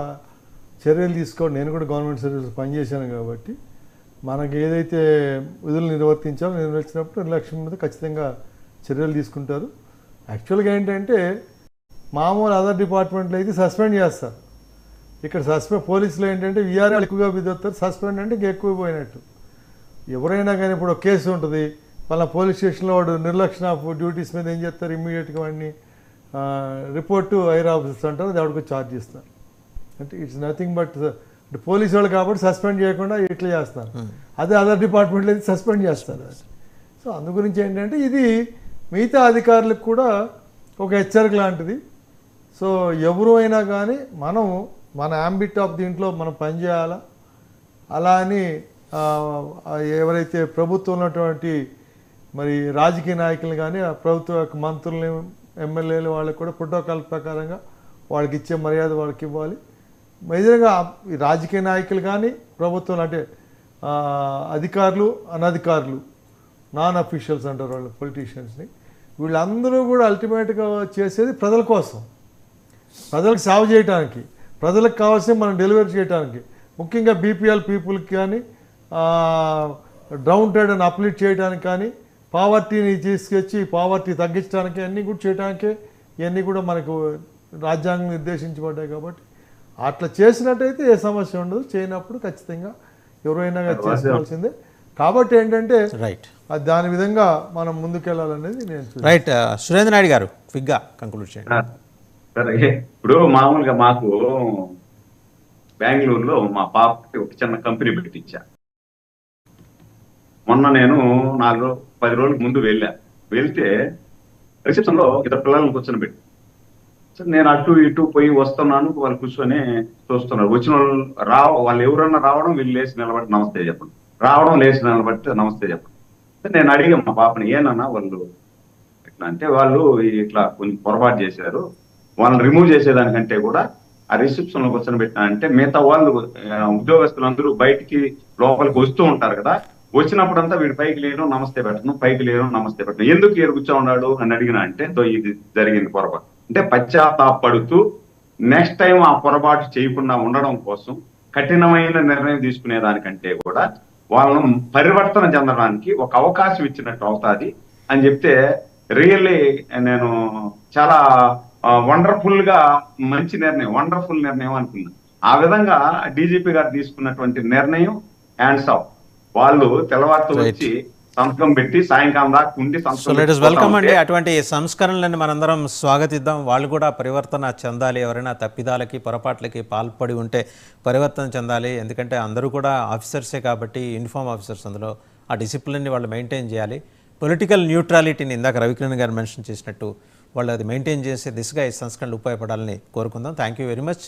[SPEAKER 1] చర్యలు తీసుకోండి. నేను కూడా గవర్నమెంట్ సర్వీస్ పనిచేశాను కాబట్టి మనకి ఏదైతే విధులు నిర్వర్తించినప్పుడు నిర్లక్ష్యం మీద ఖచ్చితంగా చర్యలు తీసుకుంటారు. యాక్చువల్గా ఏంటంటే మామూలు అదర్ డిపార్ట్మెంట్లో అయితే సస్పెండ్ చేస్తారు. ఇక్కడ పోలీసులు ఏంటంటే వీఆర్ఎల్ ఎక్కువగా విధుతారు, సస్పెండ్ అంటే ఇంకా ఎక్కువ పోయినట్టు. ఎవరైనా కానీ ఇప్పుడు ఒక కేసు ఉంటుంది, వాళ్ళ పోలీస్ స్టేషన్లో వాడు నిర్లక్ష్యం ఆఫ్ డ్యూటీస్ మీద ఏం చేస్తారు, ఇమ్మీడియట్గా వాడిని రిపోర్టు హైర్ ఆఫీసర్స్ అంటారు, అది ఆవిడకు ఛార్జ్ చేస్తారు. అంటే ఇట్స్ నథింగ్ బట్ పోలీసు వాళ్ళు కాబట్టి సస్పెండ్ చేయకుండా ఇట్లా చేస్తారు. అదే అదర్ డిపార్ట్మెంట్లో అయితే సస్పెండ్ చేస్తారు. సో అందు గురించి ఏంటంటే ఇది మిగతా అధికారులకు కూడా ఒక హెచ్చరిక లాంటిది. సో ఎవరు అయినా కానీ మనం మన యాంబిట్ ఆఫ్ దీంట్లో మనం పనిచేయాలా. అలా అని ఎవరైతే ప్రభుత్వం ఉన్నటువంటి మరి రాజకీయ నాయకులు కానీ ఆ ప్రభుత్వ యొక్క మంత్రులని, ఎమ్మెల్యేలు వాళ్ళకి కూడా ప్రోటోకాల్ ప్రకారంగా వాళ్ళకి ఇచ్చే మర్యాద వాళ్ళకి ఇవ్వాలి. మేజర్గా ఈ రాజకీయ నాయకులు కానీ ప్రభుత్వం అంటే అధికారులు, అనధికారులు, నాన్ అఫీషియల్స్ అంటారు వాళ్ళు, పొలిటీషియన్స్ని, వీళ్ళందరూ కూడా అల్టిమేట్గా చేసేది ప్రజల కోసం, ప్రజలకు సేవ చేయడానికి, ప్రజలకు కావాల్సిన మనం డెలివరీ చేయడానికి. ముఖ్యంగా బీపీఎల్ పీపుల్కి కానీ, డౌన్ ట్రేడ్ అని అప్లిట్ చేయడానికి కానీ, పావర్టీని తీసుకొచ్చి పావర్టీ తగ్గించడానికి అన్నీ కూడా చేయడానికే ఇవన్నీ కూడా మనకు రాజ్యాంగం నిర్దేశించబడ్డాయి. కాబట్టి అట్లా చేసినట్టయితే ఏ సమస్య ఉండదు. చేయనప్పుడు ఖచ్చితంగా ఎవరైనా చేసుకోవాల్సిందే. కాబట్టి ఏంటంటే
[SPEAKER 3] రైట్,
[SPEAKER 1] దాని విధంగా మనం ముందుకెళ్ళాలనేది నేను.
[SPEAKER 3] రైట్. సురేంద్ర నాయుడు గారు క్విక్గా కంక్లూడ్ చేయండి.
[SPEAKER 4] సరే, ఇప్పుడు మామూలుగా మాకు బెంగళూరులో మా పాపకి ఒక చిన్న కంపెనీ పెట్టించా. మొన్న నేను 10 రోజుల ముందు వెళ్తే రిసెప్షన్ లో ఇద్దరు పిల్లల్ని కూర్చొని పెట్టి, సరే నేను అటు ఇటు పోయి వస్తున్నాను, వాళ్ళు కూర్చొని చూస్తున్నారు. వచ్చిన వాళ్ళు ఎవరన్నా రావడం, వీళ్ళు లేచి నిలబడి నమస్తే చెప్పండి, రావడం లేచి నిలబడితే నమస్తే చెప్పండి. సరే నేను అడిగాను మా పాపని, ఏనన్నా వాళ్ళు ఇట్లా అంటే, వాళ్ళు ఇట్లా కొంచెం పొరపాటు చేశారు, వాళ్ళని రిమూవ్ చేసేదానికంటే కూడా ఆ రిసెప్షన్ లో కూర్చొని పెట్టినా అంటే, మిగతా వాళ్ళు ఉద్యోగస్తులందరూ బయటికి లోపలికి వస్తూ ఉంటారు కదా, వచ్చినప్పుడంతా వీడు పైకి లేను నమస్తే పెట్టను, పైకి లేను నమస్తే పెట్టను, ఎందుకు ఈడ కూర్చో ఉన్నాడు అని అడిగినా అంటే, ఇది జరిగింది పొరపాటు అంటే పశ్చాత్తాపడుతూ నెక్స్ట్ టైం ఆ పొరపాటు చేయకుండా ఉండడం కోసం కఠినమైన నిర్ణయం తీసుకునే దానికంటే కూడా వాళ్ళను పరివర్తన చెందడానికి ఒక అవకాశం ఇచ్చినట్టు అవుతాది అని చెప్తే, రియల్లీ నేను చాలా వండర్ఫుల్ నిర్ణయం అనుకున్నాను. ఆ విధంగా డీజీపీ గారు తీసుకున్నటువంటి నిర్ణయం హ్యాండ్స్ ఆఫ్. వాళ్ళు తెల్లవారితో వచ్చి సంతకం పెట్టి సాయంకాలం దాకా ఉండి
[SPEAKER 3] సో లెట్ us వెల్కమ్ అండి. అటువంటి సంస్కరణలను మనందరం స్వాగతిద్దాం. వాళ్ళు కూడా పరివర్తన చెందాలి. ఎవరైనా తప్పిదాలకి పొరపాట్లకి పాల్పడి ఉంటే పరివర్తన చెందాలి. ఎందుకంటే అందరూ కూడా ఆఫీసర్సే కాబట్టి, యూనిఫామ్ ఆఫీసర్స్, అందులో ఆ డిసిప్లిన్ని వాళ్ళు మెయింటైన్ చేయాలి. పొలిటికల్ న్యూట్రాలిటీని ఇందాక రవికిరణ్ గారు మెన్షన్ చేసినట్టు వాళ్ళు అది మెయింటైన్ చేసే దిశగా ఈ సంస్కరణలు ఉపయోగపడాలని కోరుకుందాం. Thank you very much.